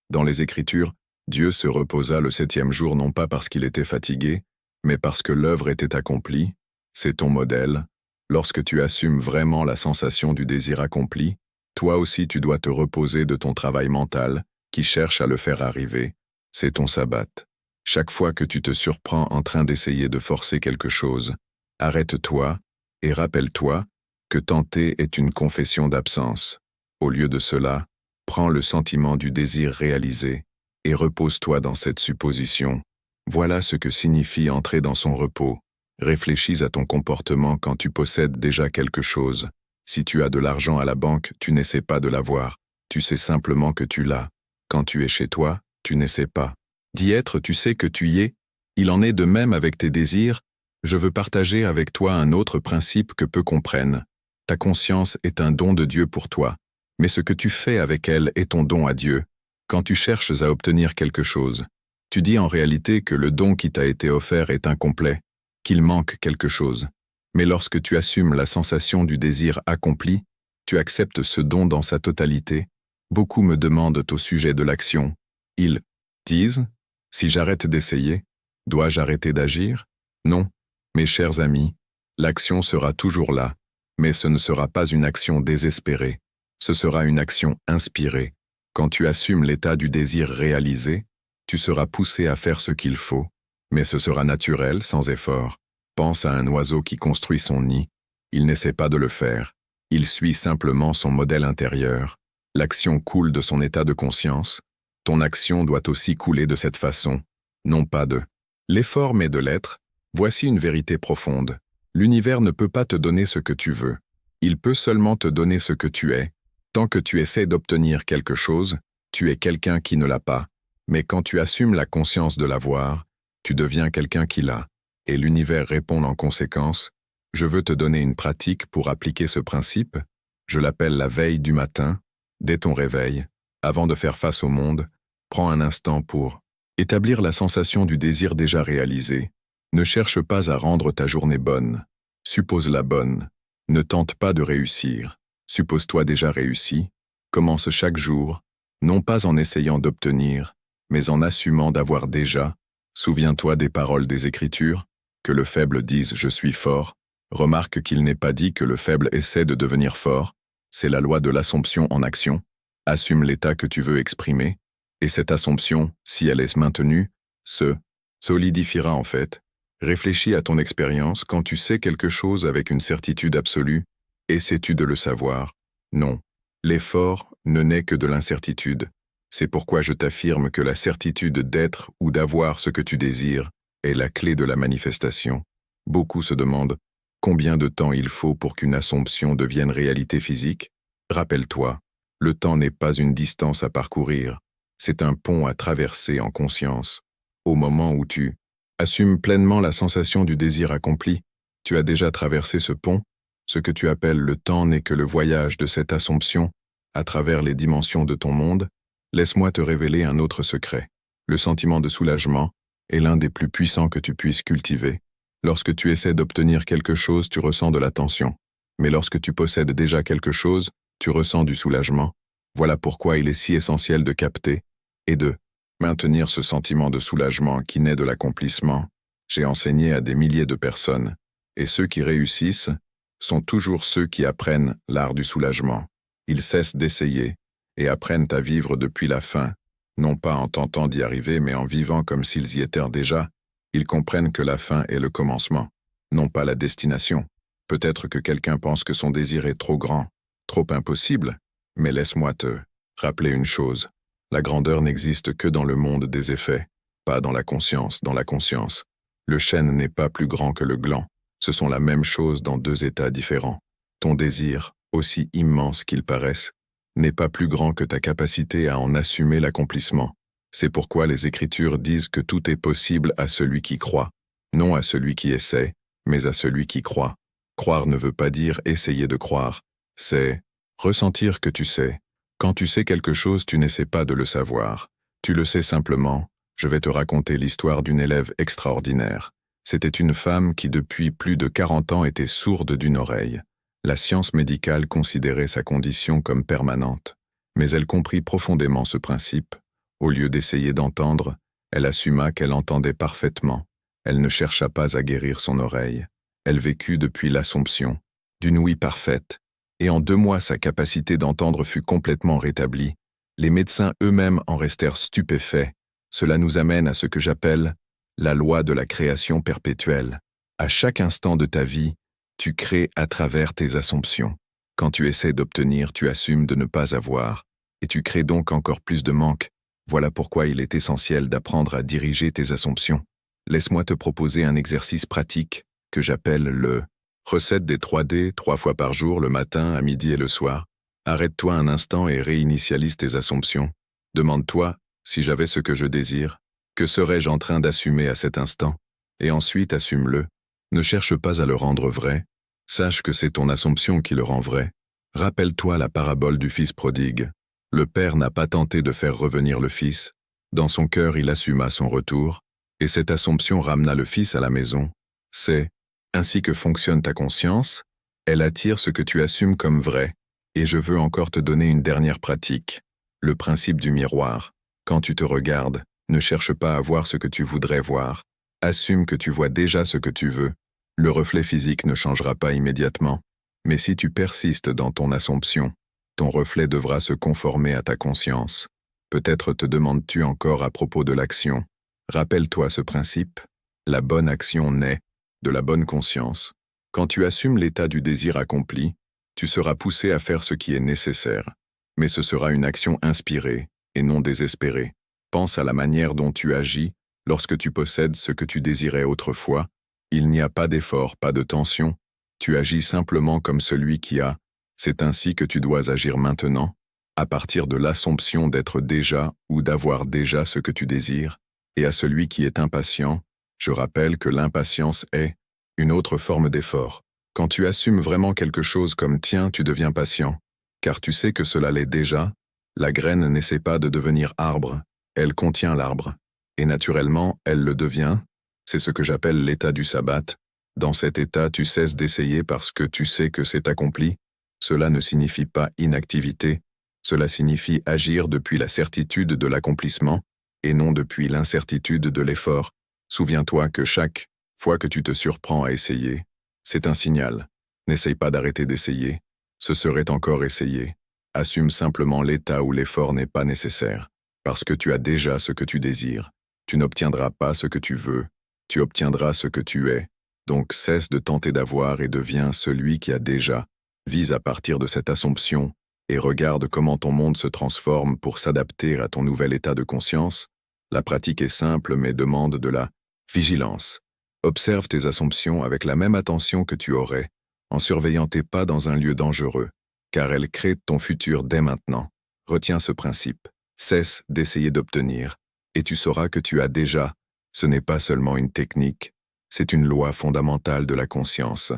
Dans les Écritures, Dieu se reposa le 7e jour non pas parce qu'il était fatigué, mais parce que l'œuvre était accomplie. C'est ton modèle. Lorsque tu assumes vraiment la sensation du désir accompli, toi aussi tu dois te reposer de ton travail mental, qui cherche à le faire arriver. C'est ton sabbat. Chaque fois que tu te surprends en train d'essayer de forcer quelque chose, arrête-toi et rappelle-toi que tenter est une confession d'absence. Au lieu de cela, prends le sentiment du désir réalisé et repose-toi dans cette supposition. Voilà ce que signifie entrer dans son repos. Réfléchis à ton comportement quand tu possèdes déjà quelque chose. Si tu as de l'argent à la banque, tu n'essaies pas de l'avoir. Tu sais simplement que tu l'as. Quand tu es chez toi, tu n'essaies pas d'y être, tu sais que tu y es. Il en est de même avec tes désirs. Je veux partager avec toi un autre principe que peu comprennent. Ta conscience est un don de Dieu pour toi, mais ce que tu fais avec elle est ton don à Dieu. Quand tu cherches à obtenir quelque chose, tu dis en réalité que le don qui t'a été offert est incomplet, qu'il manque quelque chose. Mais lorsque tu assumes la sensation du désir accompli, tu acceptes ce don dans sa totalité. Beaucoup me demandent au sujet de l'action. Ils disent, si j'arrête d'essayer, dois-je arrêter d'agir? Non, mes chers amis, l'action sera toujours là, mais ce ne sera pas une action désespérée, ce sera une action inspirée. Quand tu assumes l'état du désir réalisé, tu seras poussé à faire ce qu'il faut, mais ce sera naturel, sans effort. Pense à un oiseau qui construit son nid, il n'essaie pas de le faire, il suit simplement son modèle intérieur. L'action coule de son état de conscience, ton action doit aussi couler de cette façon, non pas de l'effort mais de l'être. Voici une vérité profonde. L'univers ne peut pas te donner ce que tu veux. Il peut seulement te donner ce que tu es. Tant que tu essaies d'obtenir quelque chose, tu es quelqu'un qui ne l'a pas. Mais quand tu assumes la conscience de l'avoir, tu deviens quelqu'un qui l'a. Et l'univers répond en conséquence. Je veux te donner une pratique pour appliquer ce principe. Je l'appelle la veille du matin. Dès ton réveil, avant de faire face au monde, prends un instant pour établir la sensation du désir déjà réalisé. Ne cherche pas à rendre ta journée bonne. Suppose-la bonne. Ne tente pas de réussir. Suppose-toi déjà réussi. Commence chaque jour, non pas en essayant d'obtenir, mais en assumant d'avoir déjà. Souviens-toi des paroles des Écritures, que le faible dise « je suis fort ». Remarque qu'il n'est pas dit que le faible essaie de devenir fort. C'est la loi de l'assomption en action. Assume l'état que tu veux exprimer, et cette assomption, si elle est maintenue, se solidifiera en fait. Réfléchis à ton expérience quand tu sais quelque chose avec une certitude absolue. Essaies-tu de le savoir? Non. L'effort ne naît que de l'incertitude. C'est pourquoi je t'affirme que la certitude d'être ou d'avoir ce que tu désires est la clé de la manifestation. Beaucoup se demandent combien de temps il faut pour qu'une assomption devienne réalité physique. Rappelle-toi, le temps n'est pas une distance à parcourir, c'est un pont à traverser en conscience. Au moment où tu assumes pleinement la sensation du désir accompli, tu as déjà traversé ce pont. Ce que tu appelles le temps n'est que le voyage de cette assomption à travers les dimensions de ton monde. Laisse-moi te révéler un autre secret. Le sentiment de soulagement est l'un des plus puissants que tu puisses cultiver. Lorsque tu essaies d'obtenir quelque chose, tu ressens de la tension. Mais lorsque tu possèdes déjà quelque chose, tu ressens du soulagement. Voilà pourquoi il est si essentiel de capter et de maintenir ce sentiment de soulagement qui naît de l'accomplissement. J'ai enseigné à des milliers de personnes, et ceux qui réussissent sont toujours ceux qui apprennent l'art du soulagement. Ils cessent d'essayer et apprennent à vivre depuis la fin, non pas en tentant d'y arriver, mais en vivant comme s'ils y étaient déjà. Ils comprennent que la fin est le commencement, non pas la destination. Peut-être que quelqu'un pense que son désir est trop grand, trop impossible, mais laisse-moi te rappeler une chose. La grandeur n'existe que dans le monde des effets, pas dans la conscience. Dans la conscience, le chêne n'est pas plus grand que le gland. Ce sont la même chose dans deux états différents. Ton désir, aussi immense qu'il paraisse, n'est pas plus grand que ta capacité à en assumer l'accomplissement. C'est pourquoi les Écritures disent que tout est possible à celui qui croit, non à celui qui essaie, mais à celui qui croit. Croire ne veut pas dire essayer de croire, c'est ressentir que tu sais. Quand tu sais quelque chose, tu n'essaies pas de le savoir. Tu le sais simplement. Je vais te raconter l'histoire d'une élève extraordinaire. C'était une femme qui depuis plus de 40 ans était sourde d'une oreille. La science médicale considérait sa condition comme permanente, mais elle comprit profondément ce principe. Au lieu d'essayer d'entendre, elle assuma qu'elle entendait parfaitement. Elle ne chercha pas à guérir son oreille. Elle vécut depuis l'Assomption, d'une ouïe parfaite, et en 2 mois sa capacité d'entendre fut complètement rétablie. Les médecins eux-mêmes en restèrent stupéfaits. Cela nous amène à ce que j'appelle la loi de la création perpétuelle. À chaque instant de ta vie, tu crées à travers tes assomptions. Quand tu essaies d'obtenir, tu assumes de ne pas avoir, et tu crées donc encore plus de manque. Voilà pourquoi il est essentiel d'apprendre à diriger tes assomptions. Laisse-moi te proposer un exercice pratique. que j'appelle le recette des 3D 3 fois par jour, le matin, à midi et le soir. Arrête-toi un instant et réinitialise tes assumptions. Demande-toi, si j'avais ce que je désire, que serais-je en train d'assumer à cet instant? Et ensuite assume-le. Ne cherche pas à le rendre vrai. Sache que c'est ton assumption qui le rend vrai. Rappelle-toi la parabole du fils prodigue. Le père n'a pas tenté de faire revenir le fils. Dans son cœur, il assuma son retour, et cette assumption ramena le fils à la maison. C'est ainsi que fonctionne ta conscience. Elle attire ce que tu assumes comme vrai. Et je veux encore te donner une dernière pratique. Le principe du miroir. Quand tu te regardes, ne cherche pas à voir ce que tu voudrais voir. Assume que tu vois déjà ce que tu veux. Le reflet physique ne changera pas immédiatement. Mais si tu persistes dans ton assumption, ton reflet devra se conformer à ta conscience. Peut-être te demandes-tu encore à propos de l'action. Rappelle-toi ce principe. La bonne action naît de la bonne conscience. Quand tu assumes l'état du désir accompli, tu seras poussé à faire ce qui est nécessaire. Mais ce sera une action inspirée et non désespérée. Pense à la manière dont tu agis lorsque tu possèdes ce que tu désirais autrefois. Il n'y a pas d'effort, pas de tension. Tu agis simplement comme celui qui a. C'est ainsi que tu dois agir maintenant, à partir de l'assumption d'être déjà ou d'avoir déjà ce que tu désires. Et à celui qui est impatient, je rappelle que l'impatience est une autre forme d'effort. Quand tu assumes vraiment quelque chose comme tiens, tu deviens patient, car tu sais que cela l'est déjà. La graine n'essaie pas de devenir arbre, elle contient l'arbre. Et naturellement, elle le devient. C'est ce que j'appelle l'état du sabbat. Dans cet état, tu cesses d'essayer parce que tu sais que c'est accompli. Cela ne signifie pas inactivité, cela signifie agir depuis la certitude de l'accomplissement et non depuis l'incertitude de l'effort. Souviens-toi que chaque fois que tu te surprends à essayer, c'est un signal. N'essaye pas d'arrêter d'essayer, ce serait encore essayer. Assume simplement l'état où l'effort n'est pas nécessaire. Parce que tu as déjà ce que tu désires. Tu n'obtiendras pas ce que tu veux, tu obtiendras ce que tu es. Donc cesse de tenter d'avoir et deviens celui qui a déjà. Vise à partir de cette assumption et regarde comment ton monde se transforme pour s'adapter à ton nouvel état de conscience. La pratique est simple mais demande de la vigilance. Observe tes assumptions avec la même attention que tu aurais, en surveillant tes pas dans un lieu dangereux, car elles créent ton futur dès maintenant. Retiens ce principe. Cesse d'essayer d'obtenir, et tu sauras que tu as déjà. Ce n'est pas seulement une technique, c'est une loi fondamentale de la conscience.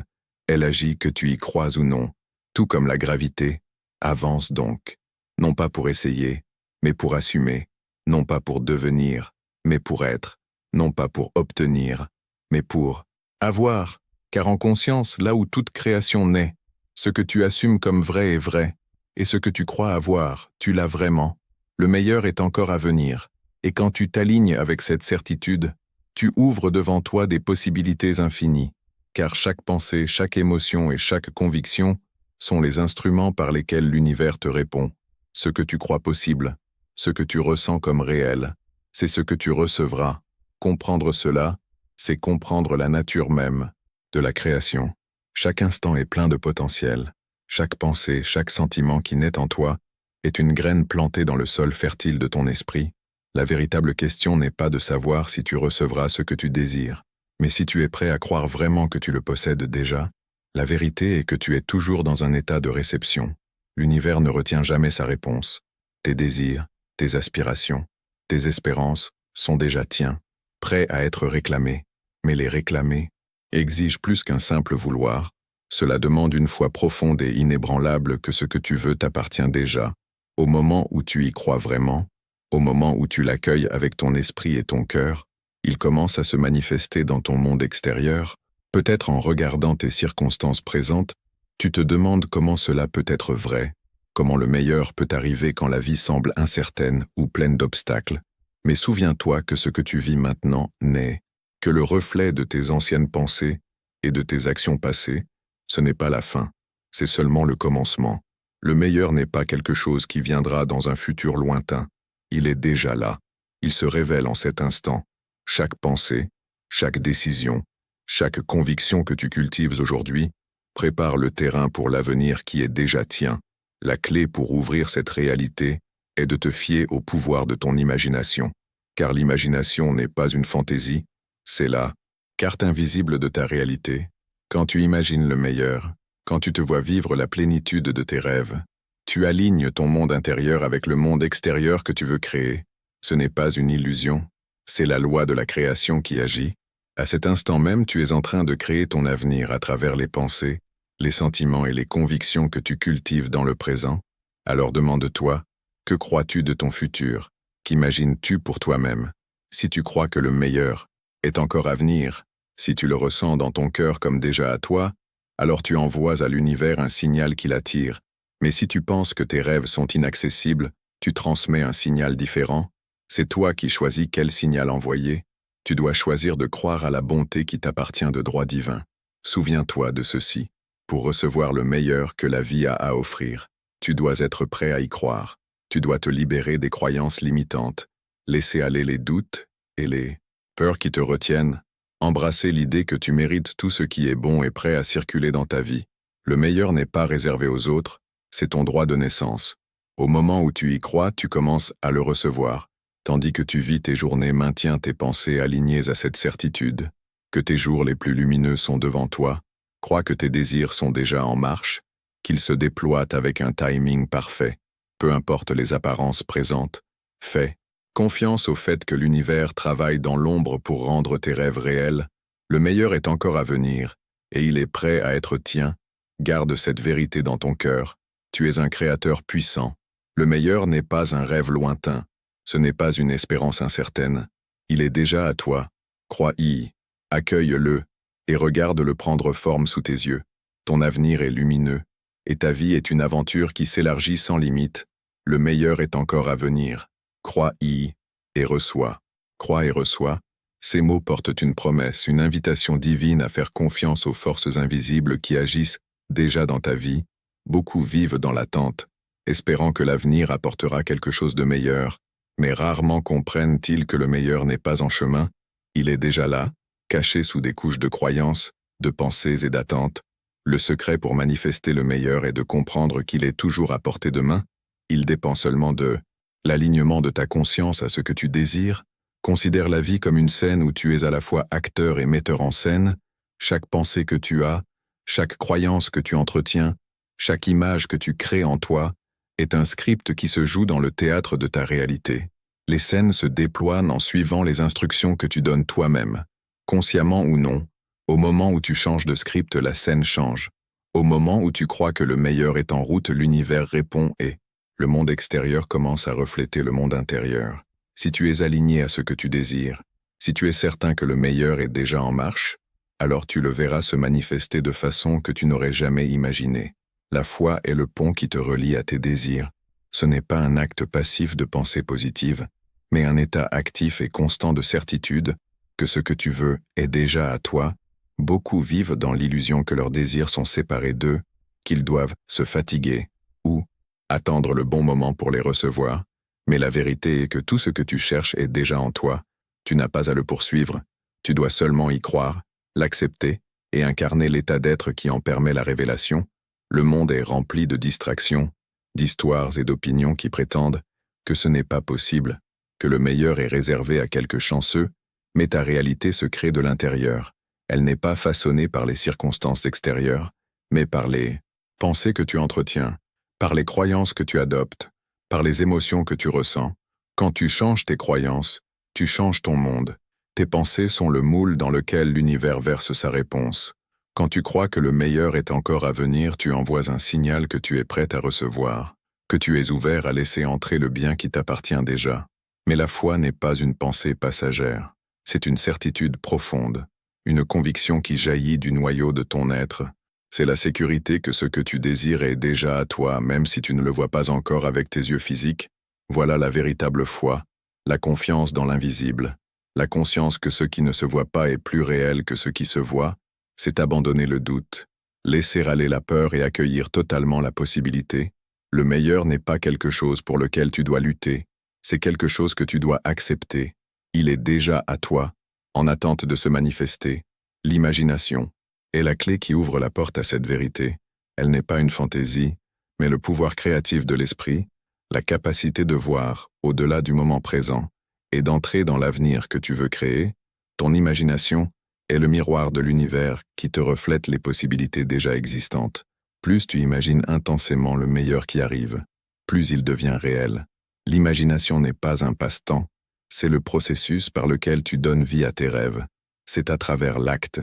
Elle agit que tu y crois ou non, tout comme la gravité. Avance donc, non pas pour essayer, mais pour assumer, non pas pour devenir, mais pour être, non pas pour obtenir, mais pour avoir, car en conscience, là où toute création naît, ce que tu assumes comme vrai est vrai, et ce que tu crois avoir, tu l'as vraiment. Le meilleur est encore à venir, et quand tu t'alignes avec cette certitude, tu ouvres devant toi des possibilités infinies, car chaque pensée, chaque émotion et chaque conviction sont les instruments par lesquels l'univers te répond. Ce que tu crois possible, ce que tu ressens comme réel, c'est ce que tu recevras. Comprendre cela, c'est comprendre la nature même de la création. Chaque instant est plein de potentiel. Chaque pensée, chaque sentiment qui naît en toi est une graine plantée dans le sol fertile de ton esprit. La véritable question n'est pas de savoir si tu recevras ce que tu désires, mais si tu es prêt à croire vraiment que tu le possèdes déjà. La vérité est que tu es toujours dans un état de réception. L'univers ne retient jamais sa réponse. Tes désirs, tes aspirations, tes espérances sont déjà tiens, prêts à être réclamés. Mais les réclamer exige plus qu'un simple vouloir. Cela demande une foi profonde et inébranlable que ce que tu veux t'appartient déjà. Au moment où tu y crois vraiment, au moment où tu l'accueilles avec ton esprit et ton cœur, il commence à se manifester dans ton monde extérieur. Peut-être en regardant tes circonstances présentes, tu te demandes comment cela peut être vrai, comment le meilleur peut arriver quand la vie semble incertaine ou pleine d'obstacles. Mais souviens-toi que ce que tu vis maintenant n'est que le reflet de tes anciennes pensées et de tes actions passées. Ce n'est pas la fin, c'est seulement le commencement. Le meilleur n'est pas quelque chose qui viendra dans un futur lointain. Il est déjà là. Il se révèle en cet instant. Chaque pensée, chaque décision, chaque conviction que tu cultives aujourd'hui prépare le terrain pour l'avenir qui est déjà tien. La clé pour ouvrir cette réalité est de te fier au pouvoir de ton imagination. Car l'imagination n'est pas une fantaisie, c'est la Carte invisible de ta réalité. Quand tu imagines le meilleur, quand tu te vois vivre la plénitude de tes rêves, tu alignes ton monde intérieur avec le monde extérieur que tu veux créer. Ce n'est pas une illusion, c'est la loi de la création qui agit. À cet instant même, tu es en train de créer ton avenir à travers les pensées, les sentiments et les convictions que tu cultives dans le présent. Alors demande-toi, que crois-tu de ton futur? Qu'imagines-tu pour toi-même? Si tu crois que le meilleur est encore à venir, si tu le ressens dans ton cœur comme déjà à toi, alors tu envoies à l'univers un signal qui l'attire. Mais si tu penses que tes rêves sont inaccessibles, tu transmets un signal différent. C'est toi qui choisis quel signal envoyer. Tu dois choisir de croire à la bonté qui t'appartient de droit divin. Souviens-toi de ceci. Pour recevoir le meilleur que la vie a à offrir, tu dois être prêt à y croire. Tu dois te libérer des croyances limitantes, laisser aller les doutes et les peurs qui te retiennent, embrasser l'idée que tu mérites tout ce qui est bon et prêt à circuler dans ta vie. Le meilleur n'est pas réservé aux autres, c'est ton droit de naissance. Au moment où tu y crois, tu commences à le recevoir, tandis que tu vis tes journées, maintiens tes pensées alignées à cette certitude, que tes jours les plus lumineux sont devant toi, crois que tes désirs sont déjà en marche, qu'ils se déploient avec un timing parfait, peu importe les apparences présentes, fais confiance au fait que l'univers travaille dans l'ombre pour rendre tes rêves réels. Le meilleur est encore à venir, et il est prêt à être tien. Garde cette vérité dans ton cœur. Tu es un créateur puissant. Le meilleur n'est pas un rêve lointain. Ce n'est pas une espérance incertaine. Il est déjà à toi. Crois-y, accueille-le, et regarde-le prendre forme sous tes yeux. Ton avenir est lumineux, et ta vie est une aventure qui s'élargit sans limite. Le meilleur est encore à venir. Crois-y et reçois. Crois et reçois. Ces mots portent une promesse, une invitation divine à faire confiance aux forces invisibles qui agissent déjà dans ta vie. Beaucoup vivent dans l'attente, espérant que l'avenir apportera quelque chose de meilleur, mais rarement comprennent-ils que le meilleur n'est pas en chemin. Il est déjà là, caché sous des couches de croyances, de pensées et d'attentes. Le secret pour manifester le meilleur est de comprendre qu'il est toujours à portée de main. Il dépend seulement de l'alignement de ta conscience à ce que tu désires. Considère la vie comme une scène où tu es à la fois acteur et metteur en scène. Chaque pensée que tu as, chaque croyance que tu entretiens, chaque image que tu crées en toi, est un script qui se joue dans le théâtre de ta réalité. Les scènes se déploient en suivant les instructions que tu donnes toi-même. Consciemment ou non, au moment où tu changes de script, la scène change. Au moment où tu crois que le meilleur est en route, l'univers répond et le monde extérieur commence à refléter le monde intérieur. Si tu es aligné à ce que tu désires, si tu es certain que le meilleur est déjà en marche, alors tu le verras se manifester de façon que tu n'aurais jamais imaginée. La foi est le pont qui te relie à tes désirs. Ce n'est pas un acte passif de pensée positive, mais un état actif et constant de certitude que ce que tu veux est déjà à toi. Beaucoup vivent dans l'illusion que leurs désirs sont séparés d'eux, qu'ils doivent se fatiguer ou attendre le bon moment pour les recevoir, mais la vérité est que tout ce que tu cherches est déjà en toi. Tu n'as pas à le poursuivre, tu dois seulement y croire, l'accepter et incarner l'état d'être qui en permet la révélation. Le monde est rempli de distractions, d'histoires et d'opinions qui prétendent que ce n'est pas possible, que le meilleur est réservé à quelques chanceux, mais ta réalité se crée de l'intérieur. Elle n'est pas façonnée par les circonstances extérieures, mais par les pensées que tu entretiens, par les croyances que tu adoptes, par les émotions que tu ressens. Quand tu changes tes croyances, tu changes ton monde. Tes pensées sont le moule dans lequel l'univers verse sa réponse. Quand tu crois que le meilleur est encore à venir, tu envoies un signal que tu es prêt à recevoir, que tu es ouvert à laisser entrer le bien qui t'appartient déjà. Mais la foi n'est pas une pensée passagère, c'est une certitude profonde, une conviction qui jaillit du noyau de ton être. C'est la sécurité que ce que tu désires est déjà à toi, même si tu ne le vois pas encore avec tes yeux physiques. Voilà la véritable foi, la confiance dans l'invisible, la conscience que ce qui ne se voit pas est plus réel que ce qui se voit. C'est abandonner le doute, laisser aller la peur et accueillir totalement la possibilité. Le meilleur n'est pas quelque chose pour lequel tu dois lutter, c'est quelque chose que tu dois accepter. Il est déjà à toi, en attente de se manifester. L'imagination est la clé qui ouvre la porte à cette vérité. Elle n'est pas une fantaisie, mais le pouvoir créatif de l'esprit, la capacité de voir au-delà du moment présent et d'entrer dans l'avenir que tu veux créer. Ton imagination est le miroir de l'univers qui te reflète les possibilités déjà existantes. Plus tu imagines intensément le meilleur qui arrive, plus il devient réel. L'imagination n'est pas un passe-temps, c'est le processus par lequel tu donnes vie à tes rêves. C'est à travers l'acte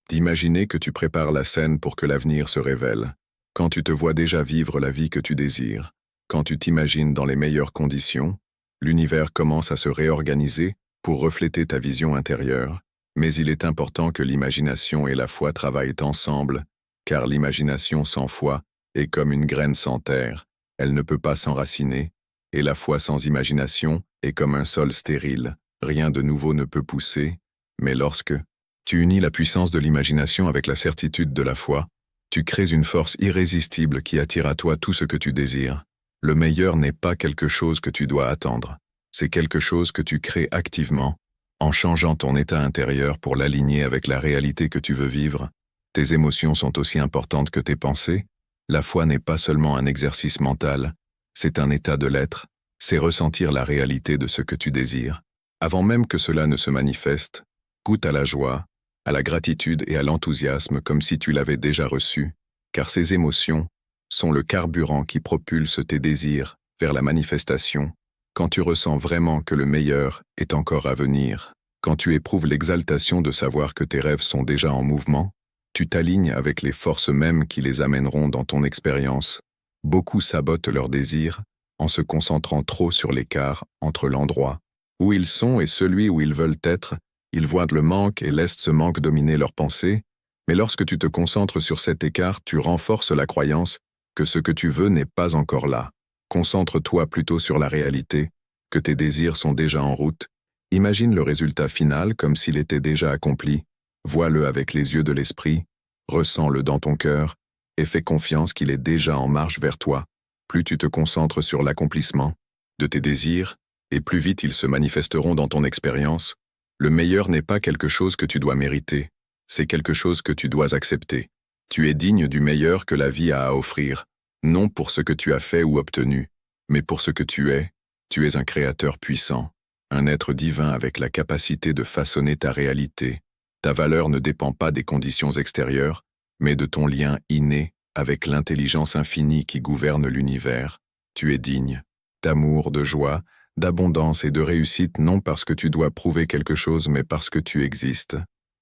d'imaginer que tu prépares la scène pour que l'avenir se révèle. Quand tu te vois déjà vivre la vie que tu désires, quand tu t'imagines dans les meilleures conditions, l'univers commence à se réorganiser pour refléter ta vision intérieure. Mais il est important que l'imagination et la foi travaillent ensemble, car l'imagination sans foi est comme une graine sans terre, elle ne peut pas s'enraciner, et la foi sans imagination est comme un sol stérile, rien de nouveau ne peut pousser, mais lorsque tu unis la puissance de l'imagination avec la certitude de la foi, tu crées une force irrésistible qui attire à toi tout ce que tu désires. Le meilleur n'est pas quelque chose que tu dois attendre, c'est quelque chose que tu crées activement, en changeant ton état intérieur pour l'aligner avec la réalité que tu veux vivre. Tes émotions sont aussi importantes que tes pensées. La foi n'est pas seulement un exercice mental, c'est un état de l'être, c'est ressentir la réalité de ce que tu désires. Avant même que cela ne se manifeste, goûte à la joie, à la gratitude et à l'enthousiasme comme si tu l'avais déjà reçu, car ces émotions sont le carburant qui propulse tes désirs vers la manifestation. Quand tu ressens vraiment que le meilleur est encore à venir, quand tu éprouves l'exaltation de savoir que tes rêves sont déjà en mouvement, tu t'alignes avec les forces mêmes qui les amèneront dans ton expérience. Beaucoup sabotent leurs désirs en se concentrant trop sur l'écart entre l'endroit où ils sont et celui où ils veulent être. Ils voient le manque et laissent ce manque dominer leurs pensées, mais lorsque tu te concentres sur cet écart, tu renforces la croyance que ce que tu veux n'est pas encore là. Concentre-toi plutôt sur la réalité, que tes désirs sont déjà en route. Imagine le résultat final comme s'il était déjà accompli. Vois-le avec les yeux de l'esprit, ressens-le dans ton cœur, et fais confiance qu'il est déjà en marche vers toi. Plus tu te concentres sur l'accomplissement de tes désirs, et plus vite ils se manifesteront dans ton expérience. Le meilleur n'est pas quelque chose que tu dois mériter, c'est quelque chose que tu dois accepter. Tu es digne du meilleur que la vie a à offrir, non pour ce que tu as fait ou obtenu, mais pour ce que tu es. Tu es un créateur puissant, un être divin avec la capacité de façonner ta réalité. Ta valeur ne dépend pas des conditions extérieures, mais de ton lien inné avec l'intelligence infinie qui gouverne l'univers. Tu es digne d'amour, de joie, d'abondance et de réussite non parce que tu dois prouver quelque chose mais parce que tu existes.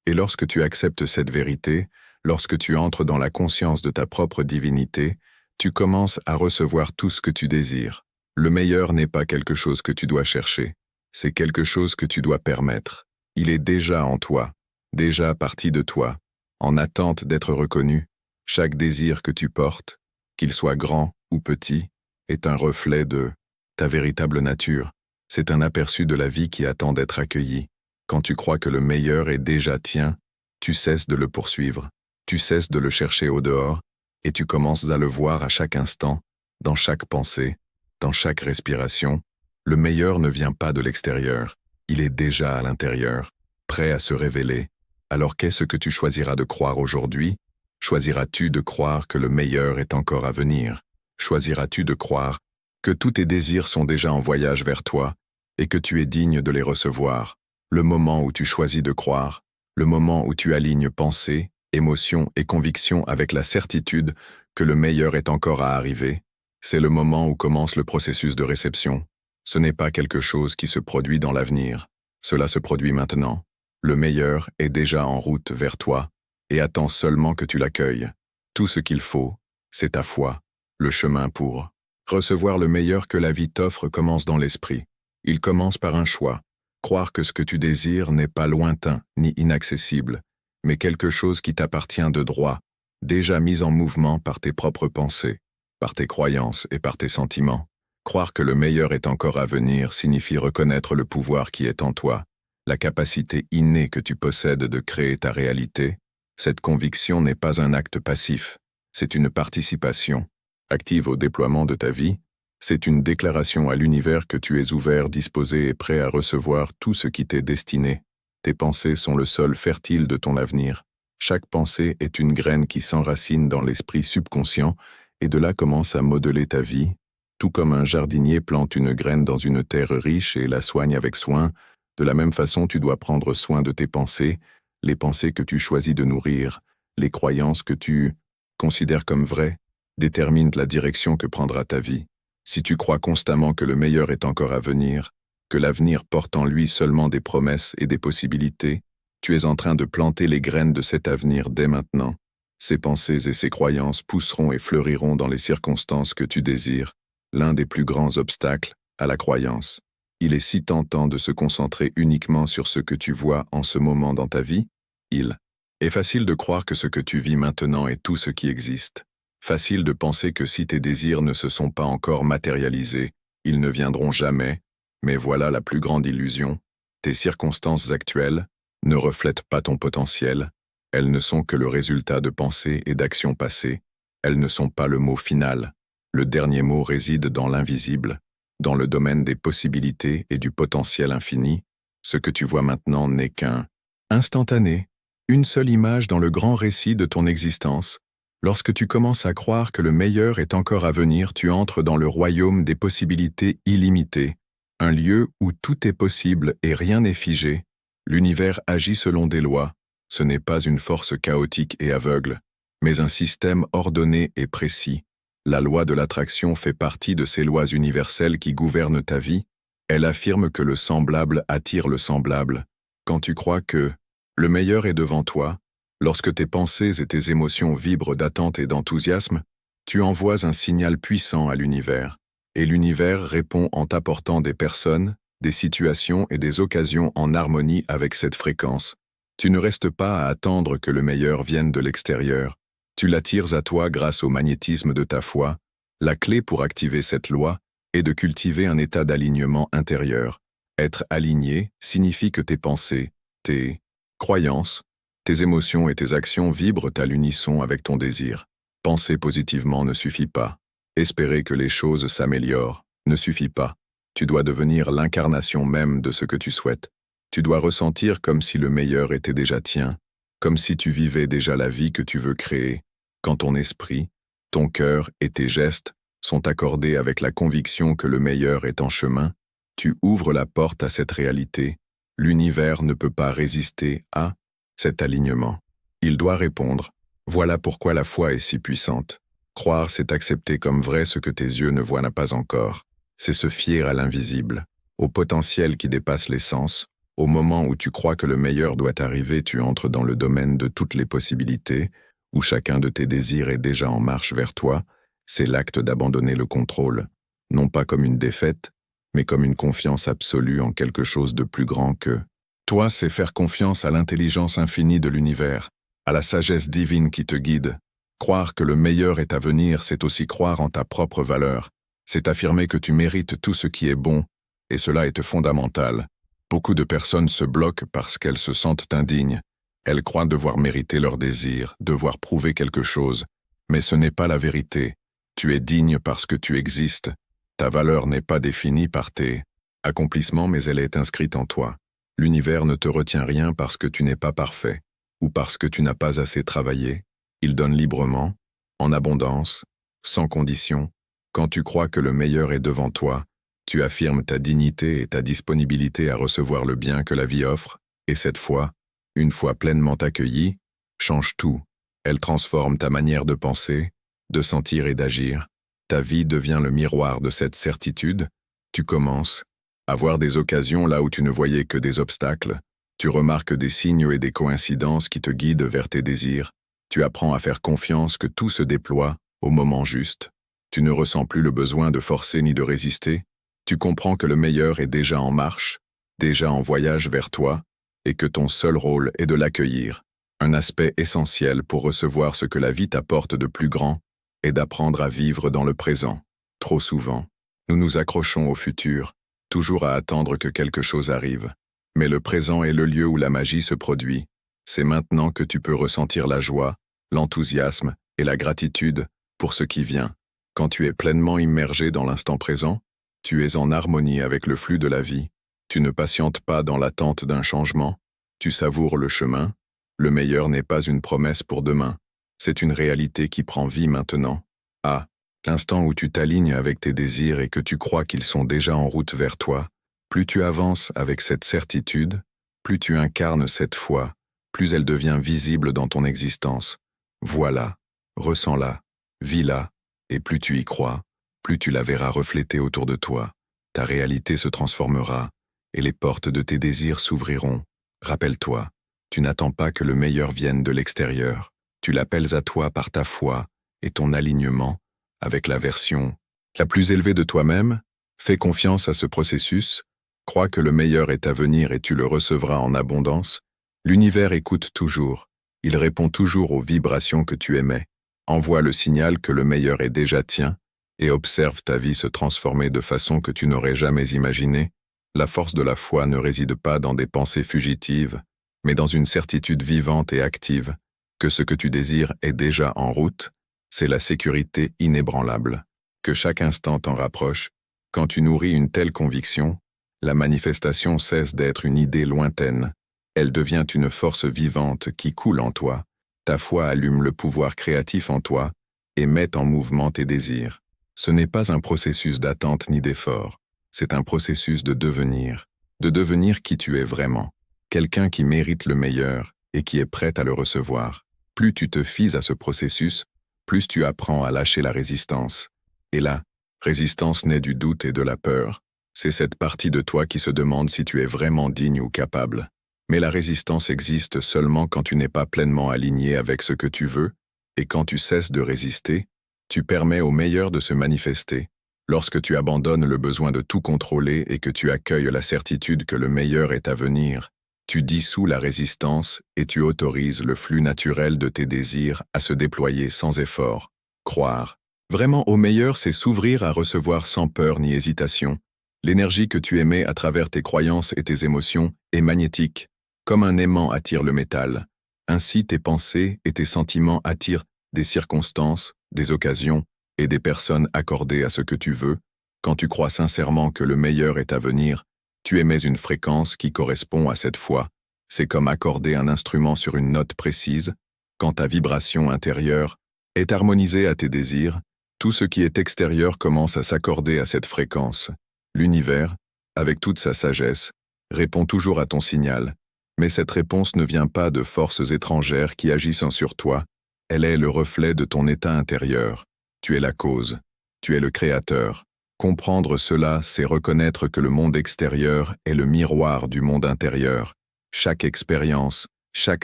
Et lorsque tu acceptes cette vérité, lorsque tu entres dans la conscience de ta propre divinité, tu commences à recevoir tout ce que tu désires. Le meilleur n'est pas quelque chose que tu dois chercher, c'est quelque chose que tu dois permettre. Il est déjà en toi, déjà parti de toi, en attente d'être reconnu. Chaque désir que tu portes, qu'il soit grand ou petit, est un reflet de ta véritable nature. C'est un aperçu de la vie qui attend d'être accueillie. Quand tu crois que le meilleur est déjà tien, tu cesses de le poursuivre, tu cesses de le chercher au dehors, et tu commences à le voir à chaque instant, dans chaque pensée, dans chaque respiration. Le meilleur ne vient pas de l'extérieur, il est déjà à l'intérieur, prêt à se révéler. Alors qu'est-ce que tu choisiras de croire aujourd'hui? Choisiras-tu de croire que le meilleur est encore à venir? Choisiras-tu de croire que tous tes désirs sont déjà en voyage vers toi et que tu es digne de les recevoir? Le moment où tu choisis de croire, le moment où tu alignes pensée, émotion et conviction avec la certitude que le meilleur est encore à arriver, c'est le moment où commence le processus de réception. Ce n'est pas quelque chose qui se produit dans l'avenir, cela se produit maintenant. Le meilleur est déjà en route vers toi et attend seulement que tu l'accueilles. Tout ce qu'il faut, c'est ta foi, le chemin pour recevoir le meilleur que la vie t'offre commence dans l'esprit. Il commence par un choix. Croire que ce que tu désires n'est pas lointain ni inaccessible, mais quelque chose qui t'appartient de droit, déjà mis en mouvement par tes propres pensées, par tes croyances et par tes sentiments. Croire que le meilleur est encore à venir signifie reconnaître le pouvoir qui est en toi, la capacité innée que tu possèdes de créer ta réalité. Cette conviction n'est pas un acte passif, c'est une participation active au déploiement de ta vie. C'est une déclaration à l'univers que tu es ouvert, disposé et prêt à recevoir tout ce qui t'est destiné. Tes pensées sont le sol fertile de ton avenir. Chaque pensée est une graine qui s'enracine dans l'esprit subconscient et de là commence à modeler ta vie. Tout comme un jardinier plante une graine dans une terre riche et la soigne avec soin, de la même façon tu dois prendre soin de tes pensées, les pensées que tu choisis de nourrir, les croyances que tu considères comme vraies, déterminent la direction que prendra ta vie. Si tu crois constamment que le meilleur est encore à venir, que l'avenir porte en lui seulement des promesses et des possibilités, tu es en train de planter les graines de cet avenir dès maintenant. Ces pensées et ces croyances pousseront et fleuriront dans les circonstances que tu désires, l'un des plus grands obstacles à la croyance. Il est si tentant de se concentrer uniquement sur ce que tu vois en ce moment dans ta vie. Il est facile de croire que ce que tu vis maintenant est tout ce qui existe. Facile de penser que si tes désirs ne se sont pas encore matérialisés, ils ne viendront jamais, mais voilà la plus grande illusion. Tes circonstances actuelles ne reflètent pas ton potentiel, elles ne sont que le résultat de pensées et d'actions passées, elles ne sont pas le mot final. Le dernier mot réside dans l'invisible, dans le domaine des possibilités et du potentiel infini. Ce que tu vois maintenant n'est qu'un instantané, une seule image dans le grand récit de ton existence. Lorsque tu commences à croire que le meilleur est encore à venir, tu entres dans le royaume des possibilités illimitées, un lieu où tout est possible et rien n'est figé. L'univers agit selon des lois. Ce n'est pas une force chaotique et aveugle, mais un système ordonné et précis. La loi de l'attraction fait partie de ces lois universelles qui gouvernent ta vie. Elle affirme que le semblable attire le semblable. Quand tu crois que le meilleur est devant toi, lorsque tes pensées et tes émotions vibrent d'attente et d'enthousiasme, tu envoies un signal puissant à l'univers, et l'univers répond en t'apportant des personnes, des situations et des occasions en harmonie avec cette fréquence. Tu ne restes pas à attendre que le meilleur vienne de l'extérieur, tu l'attires à toi grâce au magnétisme de ta foi. La clé pour activer cette loi est de cultiver un état d'alignement intérieur. Être aligné signifie que tes pensées, tes croyances, tes émotions et tes actions vibrent à l'unisson avec ton désir. Penser positivement ne suffit pas. Espérer que les choses s'améliorent ne suffit pas. Tu dois devenir l'incarnation même de ce que tu souhaites. Tu dois ressentir comme si le meilleur était déjà tien, comme si tu vivais déjà la vie que tu veux créer. Quand ton esprit, ton cœur et tes gestes sont accordés avec la conviction que le meilleur est en chemin, tu ouvres la porte à cette réalité. L'univers ne peut pas résister à cet alignement. Il doit répondre. Voilà pourquoi la foi est si puissante. Croire, c'est accepter comme vrai ce que tes yeux ne voient pas encore. C'est se fier à l'invisible, au potentiel qui dépasse les sens. Au moment où tu crois que le meilleur doit arriver, tu entres dans le domaine de toutes les possibilités, où chacun de tes désirs est déjà en marche vers toi. C'est l'acte d'abandonner le contrôle, non pas comme une défaite, mais comme une confiance absolue en quelque chose de plus grand que toi. C'est faire confiance à l'intelligence infinie de l'univers, à la sagesse divine qui te guide. Croire que le meilleur est à venir, c'est aussi croire en ta propre valeur. C'est affirmer que tu mérites tout ce qui est bon, et cela est fondamental. Beaucoup de personnes se bloquent parce qu'elles se sentent indignes. Elles croient devoir mériter leurs désirs, devoir prouver quelque chose. Mais ce n'est pas la vérité. Tu es digne parce que tu existes. Ta valeur n'est pas définie par tes accomplissements, mais elle est inscrite en toi. L'univers ne te retient rien parce que tu n'es pas parfait, ou parce que tu n'as pas assez travaillé. Il donne librement, en abondance, sans condition. Quand tu crois que le meilleur est devant toi, tu affirmes ta dignité et ta disponibilité à recevoir le bien que la vie offre, et cette foi, une fois pleinement accueillie, change tout. Elle transforme ta manière de penser, de sentir et d'agir. Ta vie devient le miroir de cette certitude. Tu commences à voir des occasions là où tu ne voyais que des obstacles. Tu remarques des signes et des coïncidences qui te guident vers tes désirs. Tu apprends à faire confiance que tout se déploie au moment juste. Tu ne ressens plus le besoin de forcer ni de résister. Tu comprends que le meilleur est déjà en marche, déjà en voyage vers toi, et que ton seul rôle est de l'accueillir. Un aspect essentiel pour recevoir ce que la vie t'apporte de plus grand est d'apprendre à vivre dans le présent. Trop souvent, nous nous accrochons au futur, toujours à attendre que quelque chose arrive. Mais le présent est le lieu où la magie se produit. C'est maintenant que tu peux ressentir la joie, l'enthousiasme et la gratitude pour ce qui vient. Quand tu es pleinement immergé dans l'instant présent, tu es en harmonie avec le flux de la vie. Tu ne patientes pas dans l'attente d'un changement. Tu savoures le chemin. Le meilleur n'est pas une promesse pour demain. C'est une réalité qui prend vie maintenant. À l'instant où tu t'alignes avec tes désirs et que tu crois qu'ils sont déjà en route vers toi, plus tu avances avec cette certitude, plus tu incarnes cette foi, plus elle devient visible dans ton existence. Vois-la, ressens-la, vis-la, et plus tu y crois, plus tu la verras reflétée autour de toi. Ta réalité se transformera, et les portes de tes désirs s'ouvriront. Rappelle-toi, tu n'attends pas que le meilleur vienne de l'extérieur. Tu l'appelles à toi par ta foi et ton alignement avec la version la plus élevée de toi-même. Fais confiance à ce processus, crois que le meilleur est à venir et tu le recevras en abondance. L'univers écoute toujours, il répond toujours aux vibrations que tu émets. Envoie le signal que le meilleur est déjà tien et observe ta vie se transformer de façon que tu n'aurais jamais imaginée. La force de la foi ne réside pas dans des pensées fugitives, mais dans une certitude vivante et active que ce que tu désires est déjà en route. C'est la sécurité inébranlable. Que chaque instant t'en rapproche. Quand tu nourris une telle conviction, la manifestation cesse d'être une idée lointaine. Elle devient une force vivante qui coule en toi. Ta foi allume le pouvoir créatif en toi et met en mouvement tes désirs. Ce n'est pas un processus d'attente ni d'effort. C'est un processus de devenir qui tu es vraiment, quelqu'un qui mérite le meilleur et qui est prêt à le recevoir. Plus tu te fies à ce processus, plus tu apprends à lâcher la résistance. Et la résistance naît du doute et de la peur. C'est cette partie de toi qui se demande si tu es vraiment digne ou capable. Mais la résistance existe seulement quand tu n'es pas pleinement aligné avec ce que tu veux, et quand tu cesses de résister, tu permets au meilleur de se manifester. Lorsque tu abandonnes le besoin de tout contrôler et que tu accueilles la certitude que le meilleur est à venir, tu dissous la résistance et tu autorises le flux naturel de tes désirs à se déployer sans effort. Croire vraiment au meilleur, c'est s'ouvrir à recevoir sans peur ni hésitation. L'énergie que tu émets à travers tes croyances et tes émotions est magnétique, comme un aimant attire le métal. Ainsi tes pensées et tes sentiments attirent des circonstances, des occasions et des personnes accordées à ce que tu veux. Quand tu crois sincèrement que le meilleur est à venir, tu émets une fréquence qui correspond à cette foi. C'est comme accorder un instrument sur une note précise. Quand ta vibration intérieure est harmonisée à tes désirs, tout ce qui est extérieur commence à s'accorder à cette fréquence. L'univers, avec toute sa sagesse, répond toujours à ton signal. Mais cette réponse ne vient pas de forces étrangères qui agissent sur toi. Elle est le reflet de ton état intérieur. Tu es la cause. Tu es le créateur. Comprendre cela, c'est reconnaître que le monde extérieur est le miroir du monde intérieur. Chaque expérience, chaque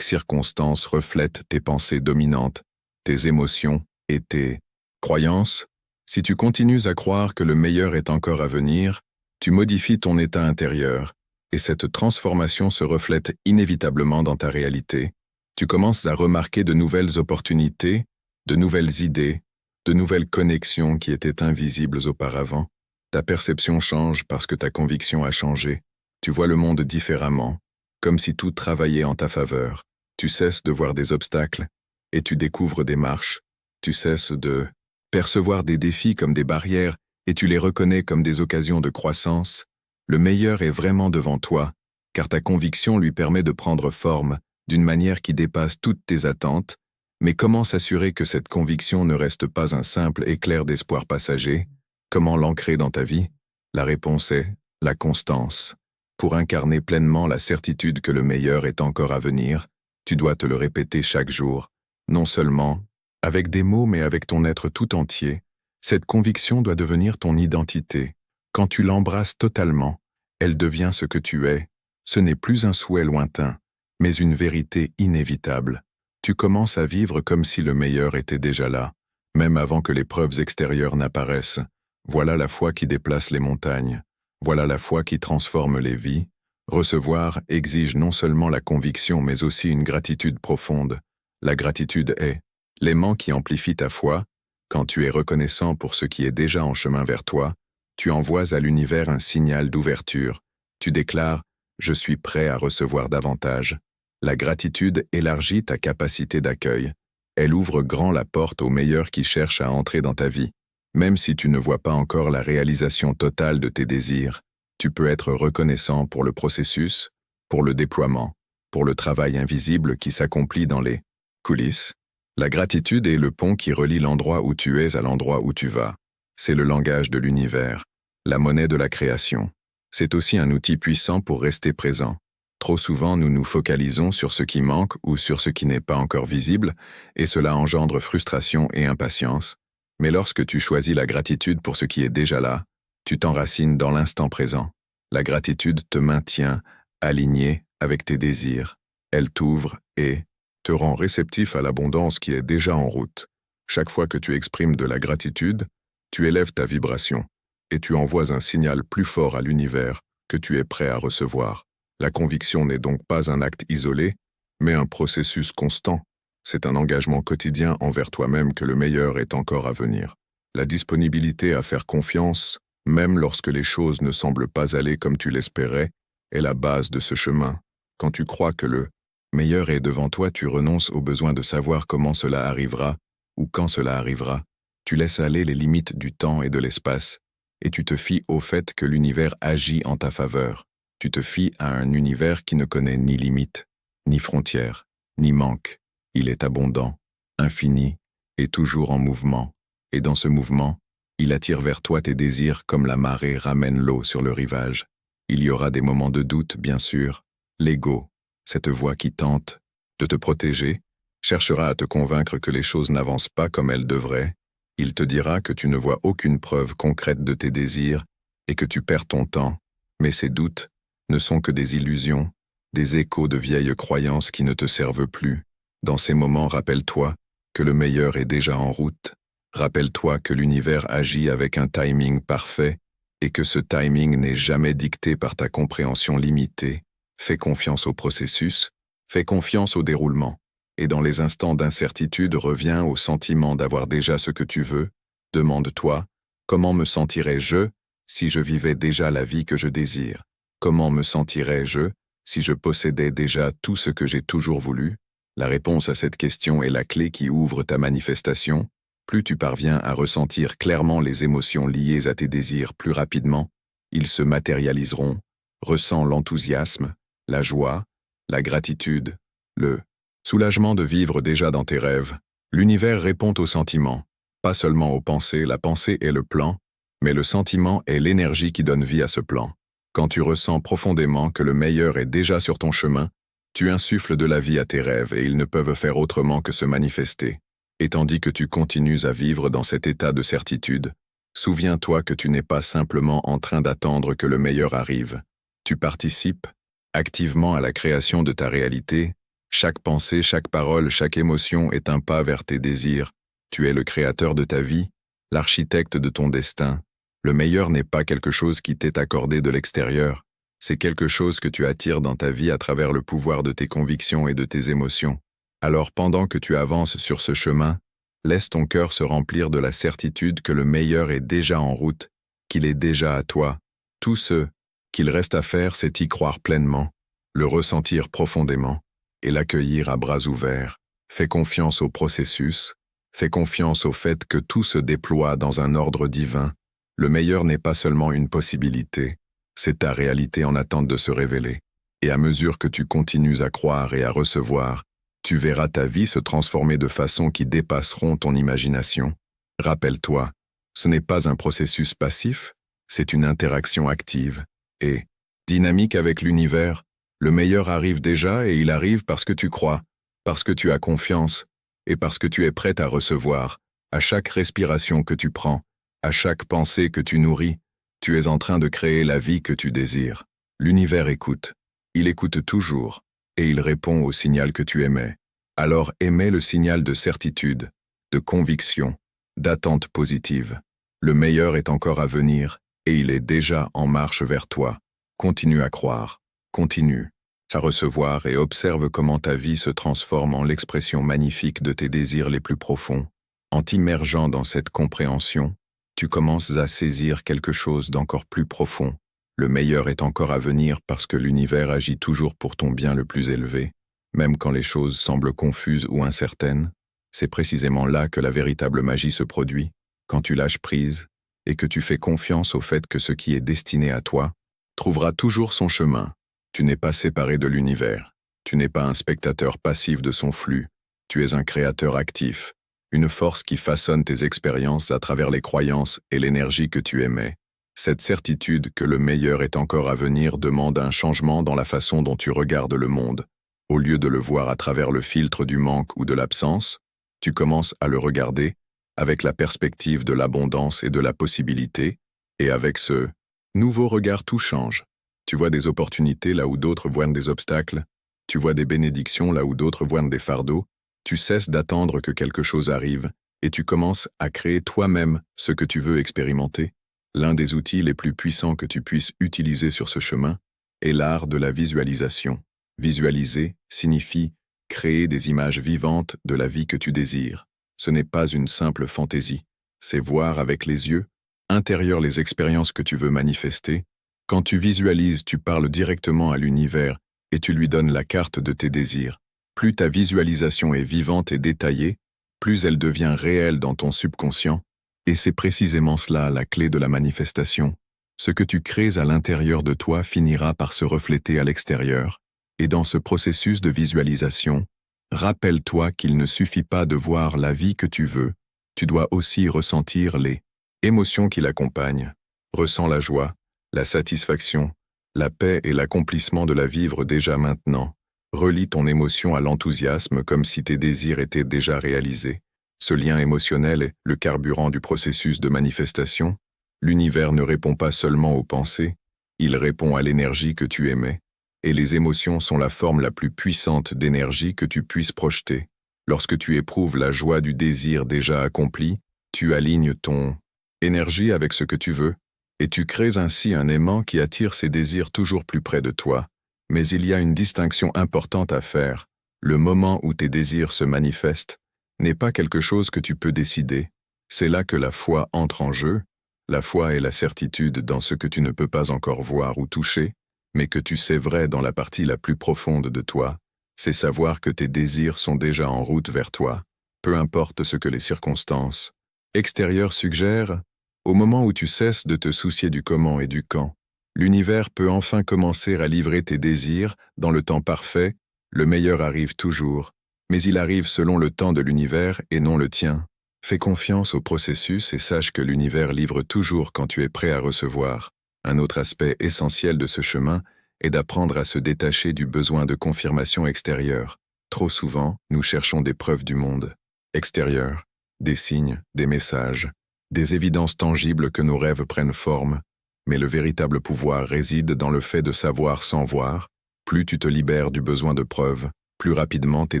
circonstance reflète tes pensées dominantes, tes émotions et tes croyances. Si tu continues à croire que le meilleur est encore à venir, tu modifies ton état intérieur, et cette transformation se reflète inévitablement dans ta réalité. Tu commences à remarquer de nouvelles opportunités, de nouvelles idées, de nouvelles connexions qui étaient invisibles auparavant. Ta perception change parce que ta conviction a changé. Tu vois le monde différemment, comme si tout travaillait en ta faveur. Tu cesses de voir des obstacles, et tu découvres des marches. Tu cesses de percevoir des défis comme des barrières, et tu les reconnais comme des occasions de croissance. Le meilleur est vraiment devant toi, car ta conviction lui permet de prendre forme d'une manière qui dépasse toutes tes attentes. Mais comment s'assurer que cette conviction ne reste pas un simple éclair d'espoir passager? Comment l'ancrer dans ta vie? La réponse est la constance. Pour incarner pleinement la certitude que le meilleur est encore à venir, tu dois te le répéter chaque jour, non seulement avec des mots mais avec ton être tout entier. Cette conviction doit devenir ton identité. Quand tu l'embrasses totalement, elle devient ce que tu es. Ce n'est plus un souhait lointain, mais une vérité inévitable. Tu commences à vivre comme si le meilleur était déjà là, même avant que les preuves extérieures n'apparaissent. Voilà la foi qui déplace les montagnes. Voilà la foi qui transforme les vies. Recevoir exige non seulement la conviction, mais aussi une gratitude profonde. La gratitude est l'aimant qui amplifie ta foi. Quand tu es reconnaissant pour ce qui est déjà en chemin vers toi, tu envoies à l'univers un signal d'ouverture. Tu déclares « Je suis prêt à recevoir davantage ». La gratitude élargit ta capacité d'accueil. Elle ouvre grand la porte au meilleur qui cherche à entrer dans ta vie. Même si tu ne vois pas encore la réalisation totale de tes désirs, tu peux être reconnaissant pour le processus, pour le déploiement, pour le travail invisible qui s'accomplit dans les coulisses. La gratitude est le pont qui relie l'endroit où tu es à l'endroit où tu vas. C'est le langage de l'univers, la monnaie de la création. C'est aussi un outil puissant pour rester présent. Trop souvent, nous nous focalisons sur ce qui manque ou sur ce qui n'est pas encore visible, et cela engendre frustration et impatience. Mais lorsque tu choisis la gratitude pour ce qui est déjà là, tu t'enracines dans l'instant présent. La gratitude te maintient aligné avec tes désirs. Elle t'ouvre et te rend réceptif à l'abondance qui est déjà en route. Chaque fois que tu exprimes de la gratitude, tu élèves ta vibration et tu envoies un signal plus fort à l'univers que tu es prêt à recevoir. La conviction n'est donc pas un acte isolé, mais un processus constant. C'est un engagement quotidien envers toi-même que le meilleur est encore à venir. La disponibilité à faire confiance, même lorsque les choses ne semblent pas aller comme tu l'espérais, est la base de ce chemin. Quand tu crois que le meilleur est devant toi, tu renonces au besoin de savoir comment cela arrivera ou quand cela arrivera. Tu laisses aller les limites du temps et de l'espace, et tu te fies au fait que l'univers agit en ta faveur. Tu te fies à un univers qui ne connaît ni limites, ni frontières, ni manque. Il est abondant, infini, et toujours en mouvement. Et dans ce mouvement, il attire vers toi tes désirs comme la marée ramène l'eau sur le rivage. Il y aura des moments de doute, bien sûr. L'ego, cette voix qui tente de te protéger, cherchera à te convaincre que les choses n'avancent pas comme elles devraient. Il te dira que tu ne vois aucune preuve concrète de tes désirs et que tu perds ton temps. Mais ces doutes ne sont que des illusions, des échos de vieilles croyances qui ne te servent plus. Dans ces moments, rappelle-toi que le meilleur est déjà en route. Rappelle-toi que l'univers agit avec un timing parfait et que ce timing n'est jamais dicté par ta compréhension limitée. Fais confiance au processus, fais confiance au déroulement. Et dans les instants d'incertitude, reviens au sentiment d'avoir déjà ce que tu veux. Demande-toi, comment me sentirais-je si je vivais déjà la vie que je désire? Comment me sentirais-je si je possédais déjà tout ce que j'ai toujours voulu? La réponse à cette question est la clé qui ouvre ta manifestation. Plus tu parviens à ressentir clairement les émotions liées à tes désirs plus rapidement, ils se matérialiseront. Ressens l'enthousiasme, la joie, la gratitude, le soulagement de vivre déjà dans tes rêves. L'univers répond aux sentiments, pas seulement aux pensées. La pensée est le plan, mais le sentiment est l'énergie qui donne vie à ce plan. Quand tu ressens profondément que le meilleur est déjà sur ton chemin, tu insuffles de la vie à tes rêves et ils ne peuvent faire autrement que se manifester. Et tandis que tu continues à vivre dans cet état de certitude, souviens-toi que tu n'es pas simplement en train d'attendre que le meilleur arrive. Tu participes activement à la création de ta réalité. Chaque pensée, chaque parole, chaque émotion est un pas vers tes désirs. Tu es le créateur de ta vie, l'architecte de ton destin. Le meilleur n'est pas quelque chose qui t'est accordé de l'extérieur, c'est quelque chose que tu attires dans ta vie à travers le pouvoir de tes convictions et de tes émotions. Alors pendant que tu avances sur ce chemin, laisse ton cœur se remplir de la certitude que le meilleur est déjà en route, qu'il est déjà à toi. Tout ce qu'il reste à faire, c'est y croire pleinement, le ressentir profondément et l'accueillir à bras ouverts. Fais confiance au processus, fais confiance au fait que tout se déploie dans un ordre divin. Le meilleur n'est pas seulement une possibilité, c'est ta réalité en attente de se révéler. Et à mesure que tu continues à croire et à recevoir, tu verras ta vie se transformer de façon qui dépasseront ton imagination. Rappelle-toi, ce n'est pas un processus passif, c'est une interaction active et dynamique avec l'univers. Le meilleur arrive déjà et il arrive parce que tu crois, parce que tu as confiance et parce que tu es prête à recevoir. À chaque respiration que tu prends, à chaque pensée que tu nourris, tu es en train de créer la vie que tu désires. L'univers écoute. Il écoute toujours. Et il répond au signal que tu émets. Alors émets le signal de certitude, de conviction, d'attente positive. Le meilleur est encore à venir, et il est déjà en marche vers toi. Continue à croire, continue à recevoir et observe comment ta vie se transforme en l'expression magnifique de tes désirs les plus profonds. En t'immergeant dans cette compréhension, tu commences à saisir quelque chose d'encore plus profond. Le meilleur est encore à venir parce que l'univers agit toujours pour ton bien le plus élevé. Même quand les choses semblent confuses ou incertaines, c'est précisément là que la véritable magie se produit, quand tu lâches prise et que tu fais confiance au fait que ce qui est destiné à toi trouvera toujours son chemin. Tu n'es pas séparé de l'univers, tu n'es pas un spectateur passif de son flux, tu es un créateur actif, une force qui façonne tes expériences à travers les croyances et l'énergie que tu émets. Cette certitude que le meilleur est encore à venir demande un changement dans la façon dont tu regardes le monde. Au lieu de le voir à travers le filtre du manque ou de l'absence, tu commences à le regarder avec la perspective de l'abondance et de la possibilité, et avec ce nouveau regard tout change. Tu vois des opportunités là où d'autres voient des obstacles, tu vois des bénédictions là où d'autres voient des fardeaux, tu cesses d'attendre que quelque chose arrive, et tu commences à créer toi-même ce que tu veux expérimenter. L'un des outils les plus puissants que tu puisses utiliser sur ce chemin est l'art de la visualisation. Visualiser signifie créer des images vivantes de la vie que tu désires. Ce n'est pas une simple fantaisie, c'est voir avec les yeux intérieurs les expériences que tu veux manifester. Quand tu visualises, tu parles directement à l'univers et tu lui donnes la carte de tes désirs. Plus ta visualisation est vivante et détaillée, plus elle devient réelle dans ton subconscient, et c'est précisément cela la clé de la manifestation. Ce que tu crées à l'intérieur de toi finira par se refléter à l'extérieur, et dans ce processus de visualisation, rappelle-toi qu'il ne suffit pas de voir la vie que tu veux, tu dois aussi ressentir les émotions qui l'accompagnent. Ressens la joie, la satisfaction, la paix et l'accomplissement de la vivre déjà maintenant. Relie ton émotion à l'enthousiasme comme si tes désirs étaient déjà réalisés. Ce lien émotionnel est le carburant du processus de manifestation. L'univers ne répond pas seulement aux pensées, il répond à l'énergie que tu émets. Et les émotions sont la forme la plus puissante d'énergie que tu puisses projeter. Lorsque tu éprouves la joie du désir déjà accompli, tu alignes ton énergie avec ce que tu veux, et tu crées ainsi un aimant qui attire ces désirs toujours plus près de toi. Mais il y a une distinction importante à faire. Le moment où tes désirs se manifestent n'est pas quelque chose que tu peux décider. C'est là que la foi entre en jeu. La foi est la certitude dans ce que tu ne peux pas encore voir ou toucher, mais que tu sais vrai dans la partie la plus profonde de toi. C'est savoir que tes désirs sont déjà en route vers toi, peu importe ce que les circonstances extérieures suggèrent. Au moment où tu cesses de te soucier du comment et du quand, l'univers peut enfin commencer à livrer tes désirs dans le temps parfait. Le meilleur arrive toujours, mais il arrive selon le temps de l'univers et non le tien. Fais confiance au processus et sache que l'univers livre toujours quand tu es prêt à recevoir. Un autre aspect essentiel de ce chemin est d'apprendre à se détacher du besoin de confirmation extérieure. Trop souvent, nous cherchons des preuves du monde extérieur, des signes, des messages, des évidences tangibles que nos rêves prennent forme, mais le véritable pouvoir réside dans le fait de savoir sans voir. Plus tu te libères du besoin de preuves, plus rapidement tes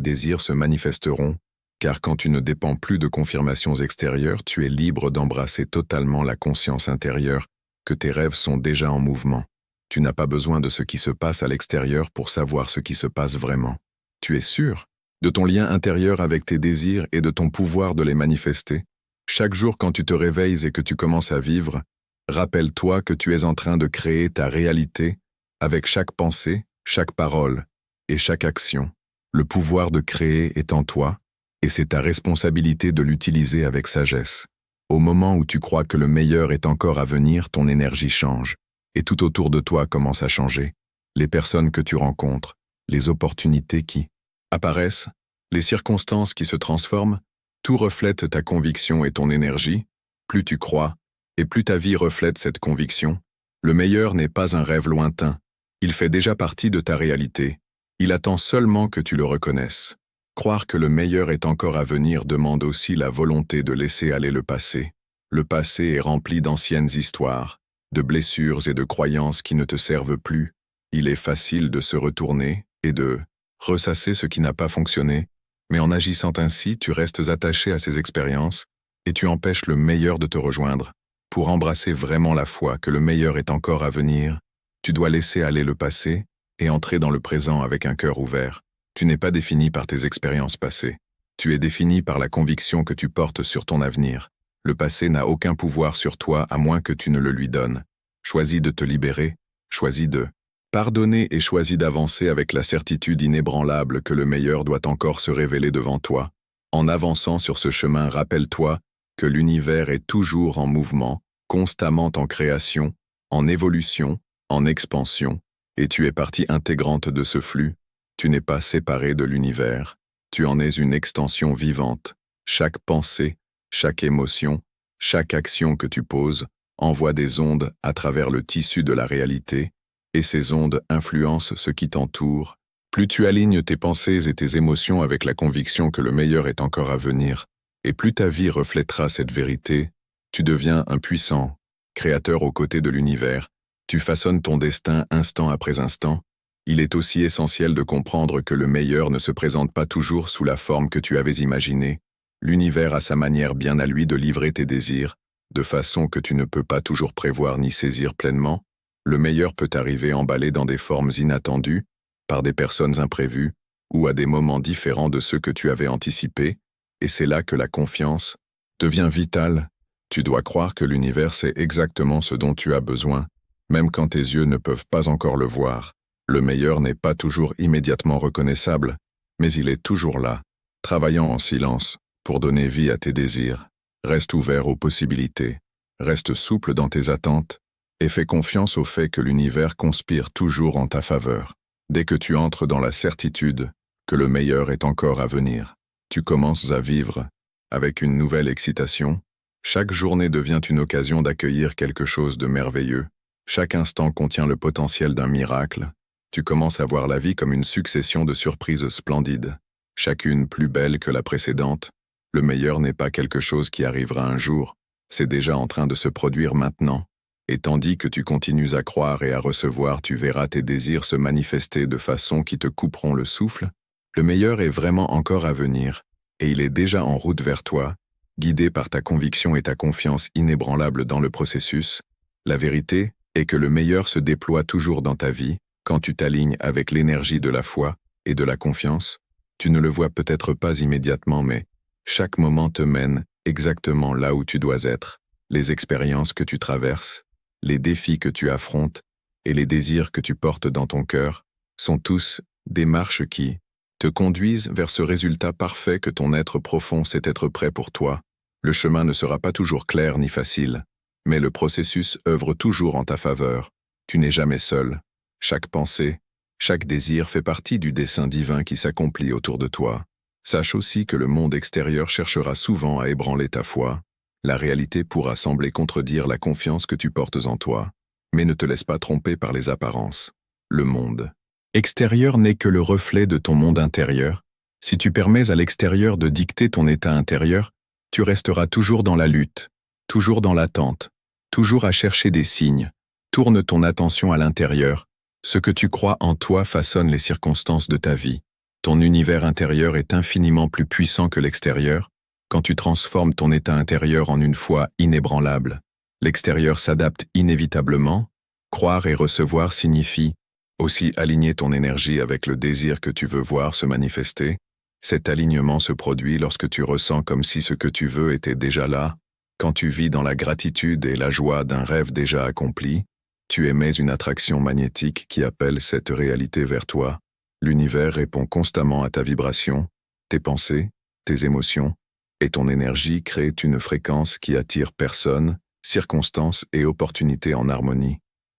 désirs se manifesteront, car quand tu ne dépends plus de confirmations extérieures, tu es libre d'embrasser totalement la conscience intérieure que tes rêves sont déjà en mouvement. Tu n'as pas besoin de ce qui se passe à l'extérieur pour savoir ce qui se passe vraiment. Tu es sûr de ton lien intérieur avec tes désirs et de ton pouvoir de les manifester. Chaque jour quand tu te réveilles et que tu commences à vivre, rappelle-toi que tu es en train de créer ta réalité avec chaque pensée, chaque parole et chaque action. Le pouvoir de créer est en toi, et c'est ta responsabilité de l'utiliser avec sagesse. Au moment où tu crois que le meilleur est encore à venir, ton énergie change, et tout autour de toi commence à changer. Les personnes que tu rencontres, les opportunités qui apparaissent, les circonstances qui se transforment, tout reflète ta conviction et ton énergie. Plus tu crois, et plus ta vie reflète cette conviction. Le meilleur n'est pas un rêve lointain, il fait déjà partie de ta réalité. Il attend seulement que tu le reconnaisses. Croire que le meilleur est encore à venir demande aussi la volonté de laisser aller le passé. Le passé est rempli d'anciennes histoires, de blessures et de croyances qui ne te servent plus. Il est facile de se retourner et de ressasser ce qui n'a pas fonctionné, mais en agissant ainsi, tu restes attaché à ces expériences et tu empêches le meilleur de te rejoindre. Pour embrasser vraiment la foi que le meilleur est encore à venir, tu dois laisser aller le passé et entrer dans le présent avec un cœur ouvert. Tu n'es pas défini par tes expériences passées. Tu es défini par la conviction que tu portes sur ton avenir. Le passé n'a aucun pouvoir sur toi à moins que tu ne le lui donnes. Choisis de te libérer, choisis de pardonner et choisis d'avancer avec la certitude inébranlable que le meilleur doit encore se révéler devant toi. En avançant sur ce chemin, rappelle-toi que l'univers est toujours en mouvement, constamment en création, en évolution, en expansion, et tu es partie intégrante de ce flux. Tu n'es pas séparé de l'univers, tu en es une extension vivante. Chaque pensée, chaque émotion, chaque action que tu poses envoie des ondes à travers le tissu de la réalité, et ces ondes influencent ce qui t'entoure. Plus tu alignes tes pensées et tes émotions avec la conviction que le meilleur est encore à venir, et plus ta vie reflètera cette vérité, tu deviens un puissant créateur aux côtés de l'univers, tu façonnes ton destin instant après instant. Il est aussi essentiel de comprendre que le meilleur ne se présente pas toujours sous la forme que tu avais imaginée. L'univers a sa manière bien à lui de livrer tes désirs, de façon que tu ne peux pas toujours prévoir ni saisir pleinement. Le meilleur peut arriver emballé dans des formes inattendues, par des personnes imprévues, ou à des moments différents de ceux que tu avais anticipés, et c'est là que la confiance devient vitale. Tu dois croire que l'univers sait exactement ce dont tu as besoin, même quand tes yeux ne peuvent pas encore le voir. Le meilleur n'est pas toujours immédiatement reconnaissable, mais il est toujours là, travaillant en silence, pour donner vie à tes désirs. Reste ouvert aux possibilités, reste souple dans tes attentes, et fais confiance au fait que l'univers conspire toujours en ta faveur. Dès que tu entres dans la certitude que le meilleur est encore à venir, tu commences à vivre avec une nouvelle excitation. Chaque journée devient une occasion d'accueillir quelque chose de merveilleux. Chaque instant contient le potentiel d'un miracle. Tu commences à voir la vie comme une succession de surprises splendides, chacune plus belle que la précédente. Le meilleur n'est pas quelque chose qui arrivera un jour, c'est déjà en train de se produire maintenant. Et tandis que tu continues à croire et à recevoir, tu verras tes désirs se manifester de façon qui te couperont le souffle. Le meilleur est vraiment encore à venir, et il est déjà en route vers toi, guidé par ta conviction et ta confiance inébranlable dans le processus. La vérité est que le meilleur se déploie toujours dans ta vie, quand tu t'alignes avec l'énergie de la foi et de la confiance. Tu ne le vois peut-être pas immédiatement, mais chaque moment te mène exactement là où tu dois être. Les expériences que tu traverses, les défis que tu affrontes et les désirs que tu portes dans ton cœur sont tous des marches qui te conduisent vers ce résultat parfait que ton être profond sait être prêt pour toi. Le chemin ne sera pas toujours clair ni facile, mais le processus œuvre toujours en ta faveur. Tu n'es jamais seul. Chaque pensée, chaque désir fait partie du dessein divin qui s'accomplit autour de toi. Sache aussi que le monde extérieur cherchera souvent à ébranler ta foi. La réalité pourra sembler contredire la confiance que tu portes en toi, mais ne te laisse pas tromper par les apparences. Le monde extérieur n'est que le reflet de ton monde intérieur. Si tu permets à l'extérieur de dicter ton état intérieur, tu resteras toujours dans la lutte, toujours dans l'attente, toujours à chercher des signes. Tourne ton attention à l'intérieur. Ce que tu crois en toi façonne les circonstances de ta vie. Ton univers intérieur est infiniment plus puissant que l'extérieur. Quand tu transformes ton état intérieur en une foi inébranlable, l'extérieur s'adapte inévitablement. Croire et recevoir signifie aussi aligner ton énergie avec le désir que tu veux voir se manifester. Cet alignement se produit lorsque tu ressens comme si ce que tu veux était déjà là. Quand tu vis dans la gratitude et la joie d'un rêve déjà accompli, tu émets une attraction magnétique qui appelle cette réalité vers toi. L'univers répond constamment à ta vibration, tes pensées, tes émotions, et ton énergie crée une fréquence qui attire personnes, circonstances et opportunités en harmonie.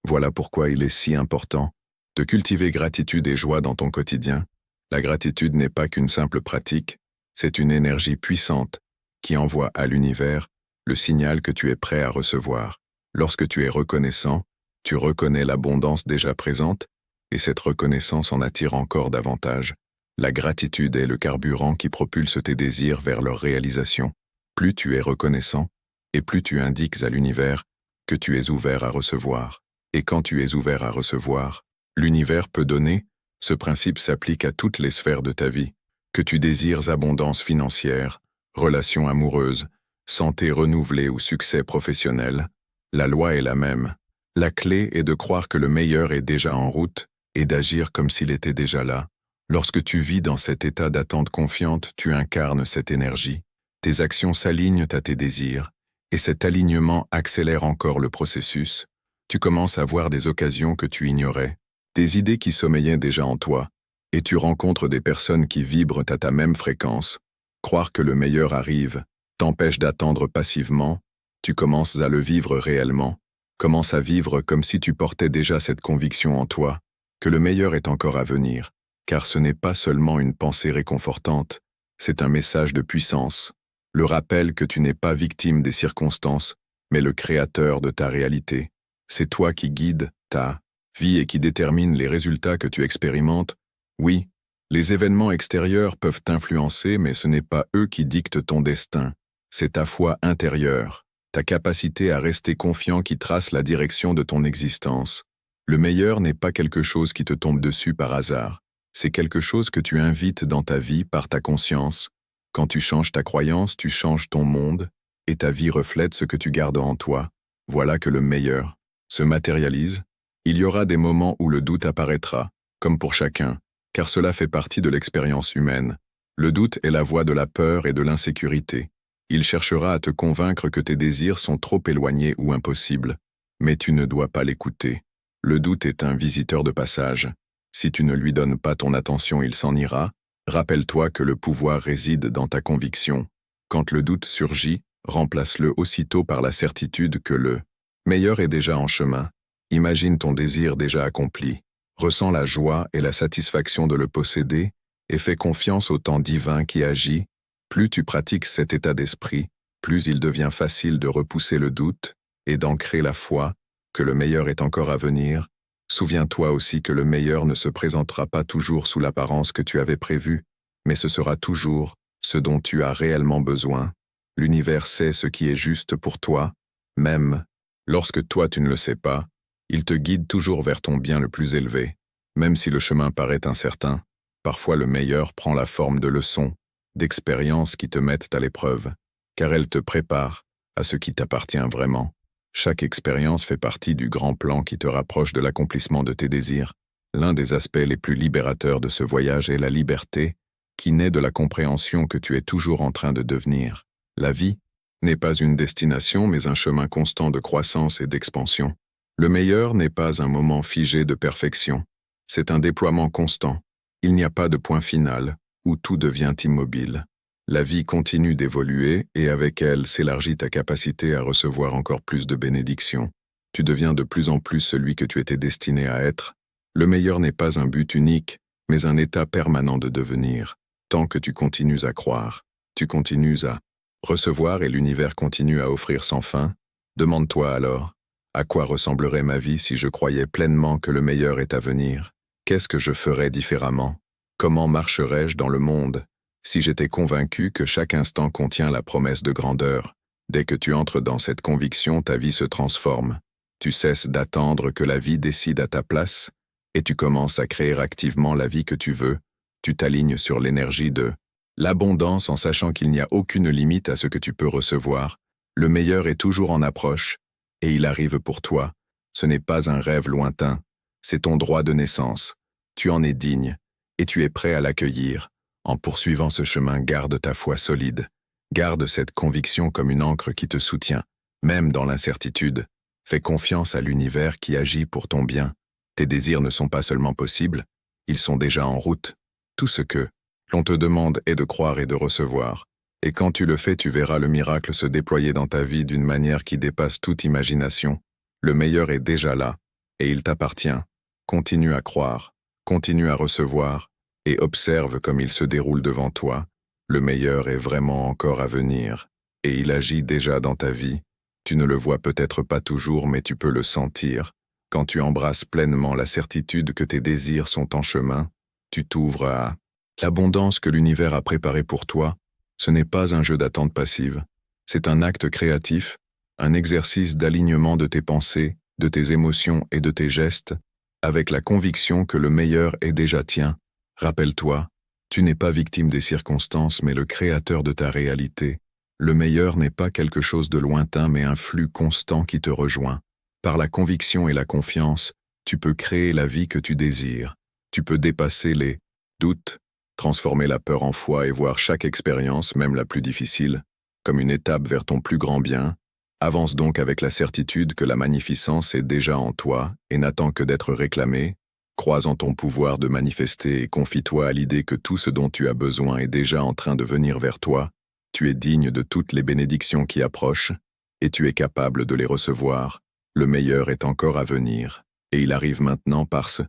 Voilà pourquoi il est si important de cultiver gratitude et joie dans ton quotidien. La gratitude n'est pas qu'une simple pratique, c'est une énergie puissante qui envoie à l'univers le signal que tu es prêt à recevoir. Lorsque tu es reconnaissant, tu reconnais l'abondance déjà présente, et cette reconnaissance en attire encore davantage. La gratitude est le carburant qui propulse tes désirs vers leur réalisation. Plus tu es reconnaissant, et plus tu indiques à l'univers que tu es ouvert à recevoir. Et quand tu es ouvert à recevoir, l'univers peut donner. Ce principe s'applique à toutes les sphères de ta vie. Que tu désires abondance financière, relations amoureuses, santé renouvelée ou succès professionnel, la loi est la même. La clé est de croire que le meilleur est déjà en route et d'agir comme s'il était déjà là. Lorsque tu vis dans cet état d'attente confiante, tu incarnes cette énergie. Tes actions s'alignent à tes désirs, et cet alignement accélère encore le processus. Tu commences à voir des occasions que tu ignorais, des idées qui sommeillaient déjà en toi, et tu rencontres des personnes qui vibrent à ta même fréquence. Croire que le meilleur arrive t'empêche d'attendre passivement, tu commences à le vivre réellement. Commence à vivre comme si tu portais déjà cette conviction en toi, que le meilleur est encore à venir, car ce n'est pas seulement une pensée réconfortante, c'est un message de puissance, le rappel que tu n'es pas victime des circonstances, mais le créateur de ta réalité. C'est toi qui guides ta vie et qui détermine les résultats que tu expérimentes. Oui, les événements extérieurs peuvent t'influencer, mais ce n'est pas eux qui dictent ton destin. C'est ta foi intérieure, ta capacité à rester confiant qui trace la direction de ton existence. Le meilleur n'est pas quelque chose qui te tombe dessus par hasard. C'est quelque chose que tu invites dans ta vie par ta conscience. Quand tu changes ta croyance, tu changes ton monde, et ta vie reflète ce que tu gardes en toi. Voilà que le meilleur se matérialise. Il y aura des moments où le doute apparaîtra, comme pour chacun, car cela fait partie de l'expérience humaine. Le doute est la voie de la peur et de l'insécurité. Il cherchera à te convaincre que tes désirs sont trop éloignés ou impossibles, mais tu ne dois pas l'écouter. Le doute est un visiteur de passage. Si tu ne lui donnes pas ton attention, il s'en ira. Rappelle-toi que le pouvoir réside dans ta conviction. Quand le doute surgit, remplace-le aussitôt par la certitude que le meilleur est déjà en chemin. Imagine ton désir déjà accompli. Ressens la joie et la satisfaction de le posséder et fais confiance au temps divin qui agit. Plus tu pratiques cet état d'esprit, plus il devient facile de repousser le doute et d'ancrer la foi que le meilleur est encore à venir. Souviens-toi aussi que le meilleur ne se présentera pas toujours sous l'apparence que tu avais prévue, mais ce sera toujours ce dont tu as réellement besoin. L'univers sait ce qui est juste pour toi, même lorsque toi tu ne le sais pas. Il te guide toujours vers ton bien le plus élevé. Même si le chemin paraît incertain, parfois le meilleur prend la forme de leçons, d'expériences qui te mettent à l'épreuve, car elles te préparent à ce qui t'appartient vraiment. Chaque expérience fait partie du grand plan qui te rapproche de l'accomplissement de tes désirs. L'un des aspects les plus libérateurs de ce voyage est la liberté, qui naît de la compréhension que tu es toujours en train de devenir. La vie n'est pas une destination, mais un chemin constant de croissance et d'expansion. Le meilleur n'est pas un moment figé de perfection. C'est un déploiement constant. Il n'y a pas de point final, où tout devient immobile. La vie continue d'évoluer et avec elle s'élargit ta capacité à recevoir encore plus de bénédictions. Tu deviens de plus en plus celui que tu étais destiné à être. Le meilleur n'est pas un but unique, mais un état permanent de devenir. Tant que tu continues à croire, tu continues à recevoir et l'univers continue à offrir sans fin. Demande-toi alors, à quoi ressemblerait ma vie si je croyais pleinement que le meilleur est à venir? Qu'est-ce que je ferais différemment? Comment marcherais-je dans le monde si j'étais convaincu que chaque instant contient la promesse de grandeur? Dès que tu entres dans cette conviction, ta vie se transforme. Tu cesses d'attendre que la vie décide à ta place et tu commences à créer activement la vie que tu veux. Tu t'alignes sur l'énergie de l'abondance en sachant qu'il n'y a aucune limite à ce que tu peux recevoir. Le meilleur est toujours en approche et il arrive pour toi. Ce n'est pas un rêve lointain, c'est ton droit de naissance. Tu en es digne et tu es prêt à l'accueillir. En poursuivant ce chemin, garde ta foi solide. Garde cette conviction comme une ancre qui te soutient, même dans l'incertitude. Fais confiance à l'univers qui agit pour ton bien. Tes désirs ne sont pas seulement possibles, ils sont déjà en route. Tout ce que l'on te demande est de croire et de recevoir. Et quand tu le fais, tu verras le miracle se déployer dans ta vie d'une manière qui dépasse toute imagination. Le meilleur est déjà là, et il t'appartient. Continue à croire, continue à recevoir, et observe comme il se déroule devant toi. Le meilleur est vraiment encore à venir, et il agit déjà dans ta vie. Tu ne le vois peut-être pas toujours, mais tu peux le sentir. Quand tu embrasses pleinement la certitude que tes désirs sont en chemin, tu t'ouvres à l'abondance que l'univers a préparée pour toi. Ce n'est pas un jeu d'attente passive, c'est un acte créatif, un exercice d'alignement de tes pensées, de tes émotions et de tes gestes, avec la conviction que le meilleur est déjà tien. Rappelle-toi, tu n'es pas victime des circonstances, mais le créateur de ta réalité. Le meilleur n'est pas quelque chose de lointain, mais un flux constant qui te rejoint. Par la conviction et la confiance, tu peux créer la vie que tu désires. Tu peux dépasser les doutes, transformer la peur en foi et voir chaque expérience, même la plus difficile, comme une étape vers ton plus grand bien. Avance donc avec la certitude que la magnificence est déjà en toi et n'attend que d'être réclamée. Crois en ton pouvoir de manifester et confie-toi à l'idée que tout ce dont tu as besoin est déjà en train de venir vers toi. Tu es digne de toutes les bénédictions qui approchent et tu es capable de les recevoir. Le meilleur est encore à venir et il arrive maintenant parce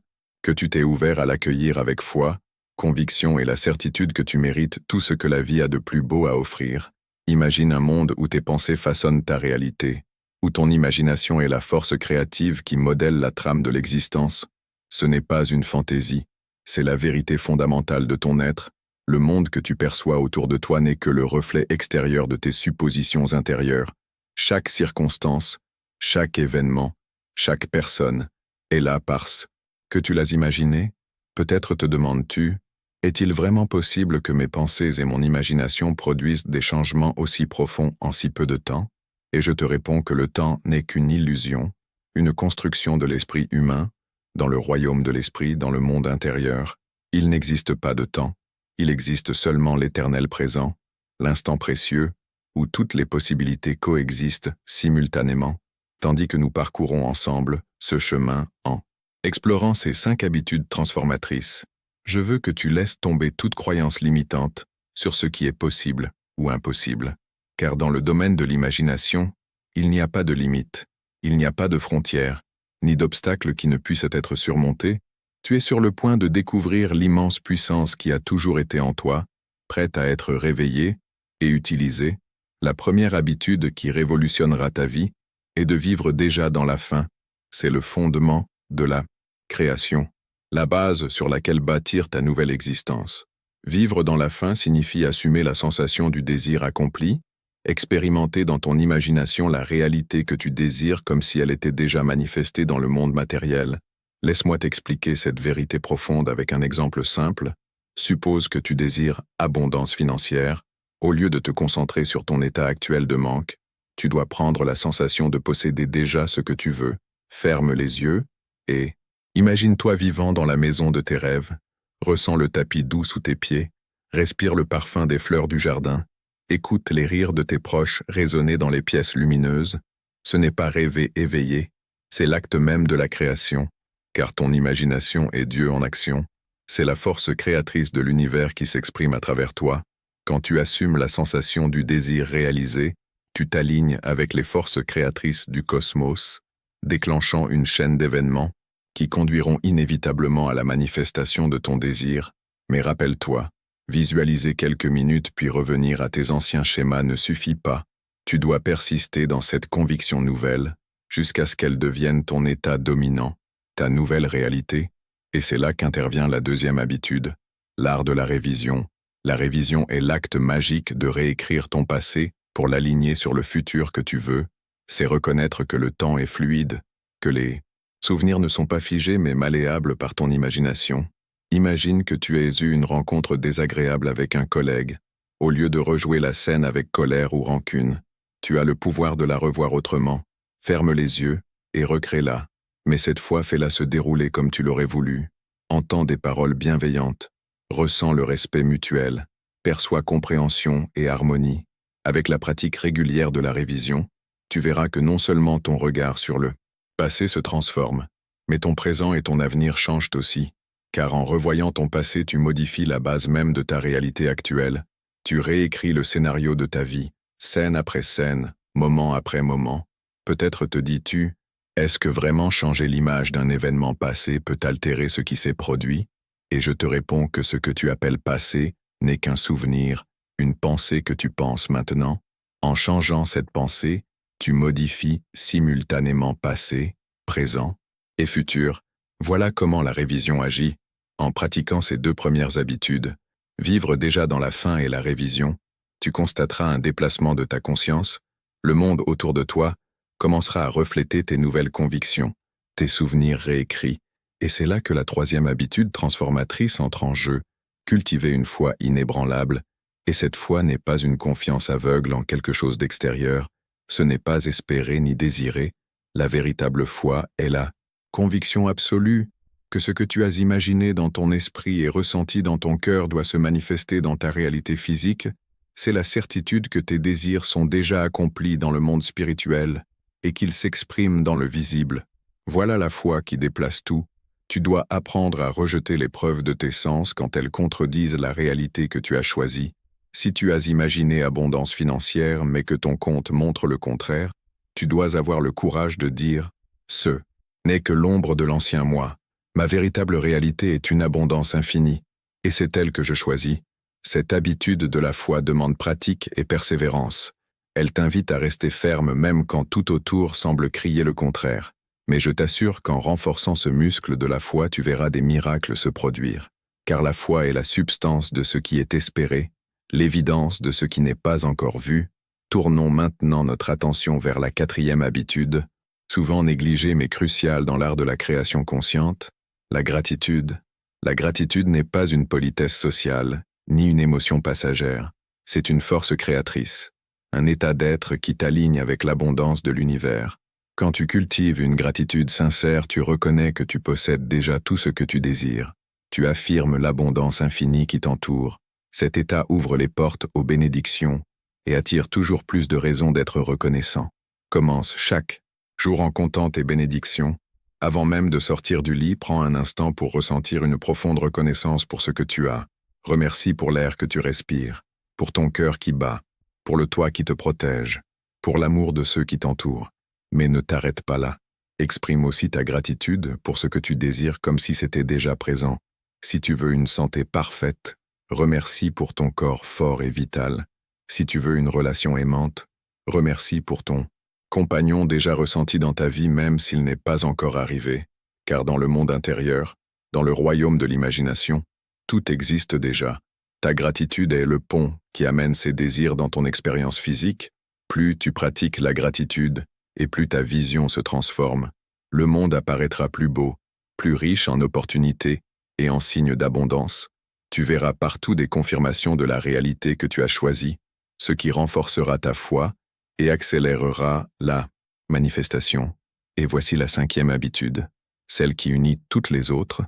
que tu t'es ouvert à l'accueillir avec foi, conviction et la certitude que tu mérites tout ce que la vie a de plus beau à offrir. Imagine un monde où tes pensées façonnent ta réalité. où ton imagination est la force créative qui modèle la trame de l'existence. Ce n'est pas une fantaisie, c'est la vérité fondamentale de ton être. Le monde que tu perçois autour de toi n'est que le reflet extérieur de tes suppositions intérieures. Chaque circonstance, chaque événement, chaque personne est là parce que tu l'as imaginé. Peut-être te demandes-tu, est-il vraiment possible que mes pensées et mon imagination produisent des changements aussi profonds en si peu de temps? Et je te réponds que le temps n'est qu'une illusion, une construction de l'esprit humain. Dans le royaume de l'esprit, dans le monde intérieur, il n'existe pas de temps, il existe seulement l'éternel présent, l'instant précieux, où toutes les possibilités coexistent simultanément, tandis que nous parcourons ensemble ce chemin en explorant ces 5 habitudes transformatrices. Je veux que tu laisses tomber toute croyance limitante sur ce qui est possible ou impossible, car dans le domaine de l'imagination, il n'y a pas de limite, il n'y a pas de frontières, ni d'obstacles qui ne puissent être surmontés. Tu es sur le point de découvrir l'immense puissance qui a toujours été en toi, prête à être réveillée et utilisée. La première habitude qui révolutionnera ta vie est de vivre déjà dans la fin. C'est le fondement de la création, la base sur laquelle bâtir ta nouvelle existence. Vivre dans la fin signifie assumer la sensation du désir accompli, expérimenter dans ton imagination la réalité que tu désires comme si elle était déjà manifestée dans le monde matériel. Laisse-moi t'expliquer cette vérité profonde avec un exemple simple. Suppose que tu désires abondance financière. Au lieu de te concentrer sur ton état actuel de manque, tu dois prendre la sensation de posséder déjà ce que tu veux. Ferme les yeux et imagine-toi vivant dans la maison de tes rêves. Ressens le tapis doux sous tes pieds. Respire le parfum des fleurs du jardin. Écoute les rires de tes proches résonner dans les pièces lumineuses. Ce n'est pas rêver éveillé, c'est l'acte même de la création, car ton imagination est Dieu en action. C'est la force créatrice de l'univers qui s'exprime à travers toi. Quand tu assumes la sensation du désir réalisé, tu t'alignes avec les forces créatrices du cosmos, déclenchant une chaîne d'événements qui conduiront inévitablement à la manifestation de ton désir. Mais rappelle-toi, visualiser quelques minutes puis revenir à tes anciens schémas ne suffit pas. Tu dois persister dans cette conviction nouvelle jusqu'à ce qu'elle devienne ton état dominant, ta nouvelle réalité. Et c'est là qu'intervient la deuxième habitude, l'art de la révision. La révision est l'acte magique de réécrire ton passé pour l'aligner sur le futur que tu veux. C'est reconnaître que le temps est fluide, que les souvenirs ne sont pas figés mais malléables par ton imagination. Imagine que tu aies eu une rencontre désagréable avec un collègue. Au lieu de rejouer la scène avec colère ou rancune, tu as le pouvoir de la revoir autrement. Ferme les yeux et recrée-la. Mais cette fois, fais-la se dérouler comme tu l'aurais voulu. Entends des paroles bienveillantes. Ressens le respect mutuel. Perçois compréhension et harmonie. Avec la pratique régulière de la révision, tu verras que non seulement ton regard sur le passé se transforme, mais ton présent et ton avenir changent aussi. Car en revoyant ton passé, tu modifies la base même de ta réalité actuelle. Tu réécris le scénario de ta vie, scène après scène, moment après moment. Peut-être te dis-tu, est-ce que vraiment changer l'image d'un événement passé peut altérer ce qui s'est produit? Et je te réponds que ce que tu appelles passé n'est qu'un souvenir, une pensée que tu penses maintenant. En changeant cette pensée, tu modifies simultanément passé, présent et futur. Voilà comment la révision agit. En pratiquant ces 2 premières habitudes, vivre déjà dans la fin et la révision, tu constateras un déplacement de ta conscience. Le monde autour de toi commencera à refléter tes nouvelles convictions, tes souvenirs réécrits, et c'est là que la 3e habitude transformatrice entre en jeu. Cultiver une foi inébranlable, et cette foi n'est pas une confiance aveugle en quelque chose d'extérieur, ce n'est pas espérer ni désirer. La véritable foi est la conviction absolue que ce que tu as imaginé dans ton esprit et ressenti dans ton cœur doit se manifester dans ta réalité physique. C'est la certitude que tes désirs sont déjà accomplis dans le monde spirituel et qu'ils s'expriment dans le visible. Voilà la foi qui déplace tout. Tu dois apprendre à rejeter les preuves de tes sens quand elles contredisent la réalité que tu as choisie. Si tu as imaginé abondance financière mais que ton compte montre le contraire, tu dois avoir le courage de dire « Ce n'est que l'ombre de l'ancien moi. Ma véritable réalité est une abondance infinie, et c'est elle que je choisis. » Cette habitude de la foi demande pratique et persévérance. Elle t'invite à rester ferme même quand tout autour semble crier le contraire. Mais je t'assure qu'en renforçant ce muscle de la foi, tu verras des miracles se produire. Car la foi est la substance de ce qui est espéré, l'évidence de ce qui n'est pas encore vu. Tournons maintenant notre attention vers la 4e habitude, souvent négligée mais cruciale dans l'art de la création consciente, la gratitude. La gratitude n'est pas une politesse sociale, ni une émotion passagère. C'est une force créatrice, un état d'être qui t'aligne avec l'abondance de l'univers. Quand tu cultives une gratitude sincère, tu reconnais que tu possèdes déjà tout ce que tu désires. Tu affirmes l'abondance infinie qui t'entoure. Cet état ouvre les portes aux bénédictions et attire toujours plus de raisons d'être reconnaissant. Commence chaque jour en comptant tes bénédictions. Avant même de sortir du lit, prends un instant pour ressentir une profonde reconnaissance pour ce que tu as. Remercie pour l'air que tu respires, pour ton cœur qui bat, pour le toit qui te protège, pour l'amour de ceux qui t'entourent. Mais ne t'arrête pas là. Exprime aussi ta gratitude pour ce que tu désires comme si c'était déjà présent. Si tu veux une santé parfaite, remercie pour ton corps fort et vital. Si tu veux une relation aimante, remercie pour ton compagnon déjà ressenti dans ta vie même s'il n'est pas encore arrivé. Car dans le monde intérieur, dans le royaume de l'imagination, tout existe déjà. Ta gratitude est le pont qui amène ces désirs dans ton expérience physique. Plus tu pratiques la gratitude, et plus ta vision se transforme, le monde apparaîtra plus beau, plus riche en opportunités et en signes d'abondance. Tu verras partout des confirmations de la réalité que tu as choisie, ce qui renforcera ta foi et accélérera la manifestation. Et voici la 5e habitude, celle qui unit toutes les autres,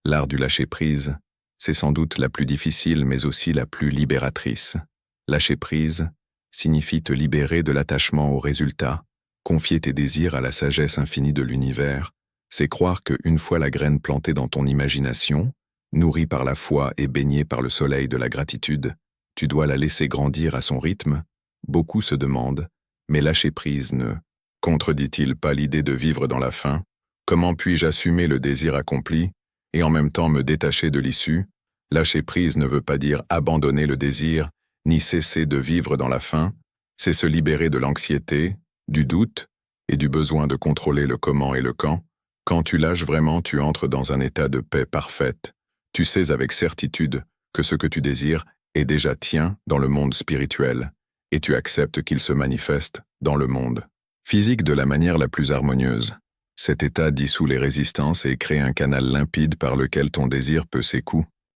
l'art du lâcher-prise. C'est sans doute la plus difficile mais aussi la plus libératrice. Lâcher-prise signifie te libérer de l'attachement au résultat. Confier tes désirs à la sagesse infinie de l'univers, c'est croire qu'une fois la graine plantée dans ton imagination, nourrie par la foi et baignée par le soleil de la gratitude, tu dois la laisser grandir à son rythme. Beaucoup se demandent, mais lâcher prise ne contredit-il pas l'idée de vivre dans la faim? Comment puis-je assumer le désir accompli et en même temps me détacher de l'issue? Lâcher prise ne veut pas dire abandonner le désir, ni cesser de vivre dans la faim, c'est se libérer de l'anxiété, du doute et du besoin de contrôler le comment et le quand. Quand tu lâches vraiment, tu entres dans un état de paix parfaite. Tu sais avec certitude que ce que tu désires est déjà tien dans le monde spirituel, et tu acceptes qu'il se manifeste dans le monde physique de la manière la plus harmonieuse. Cet état dissout les résistances et crée un canal limpide par lequel ton désir peut s'écouler.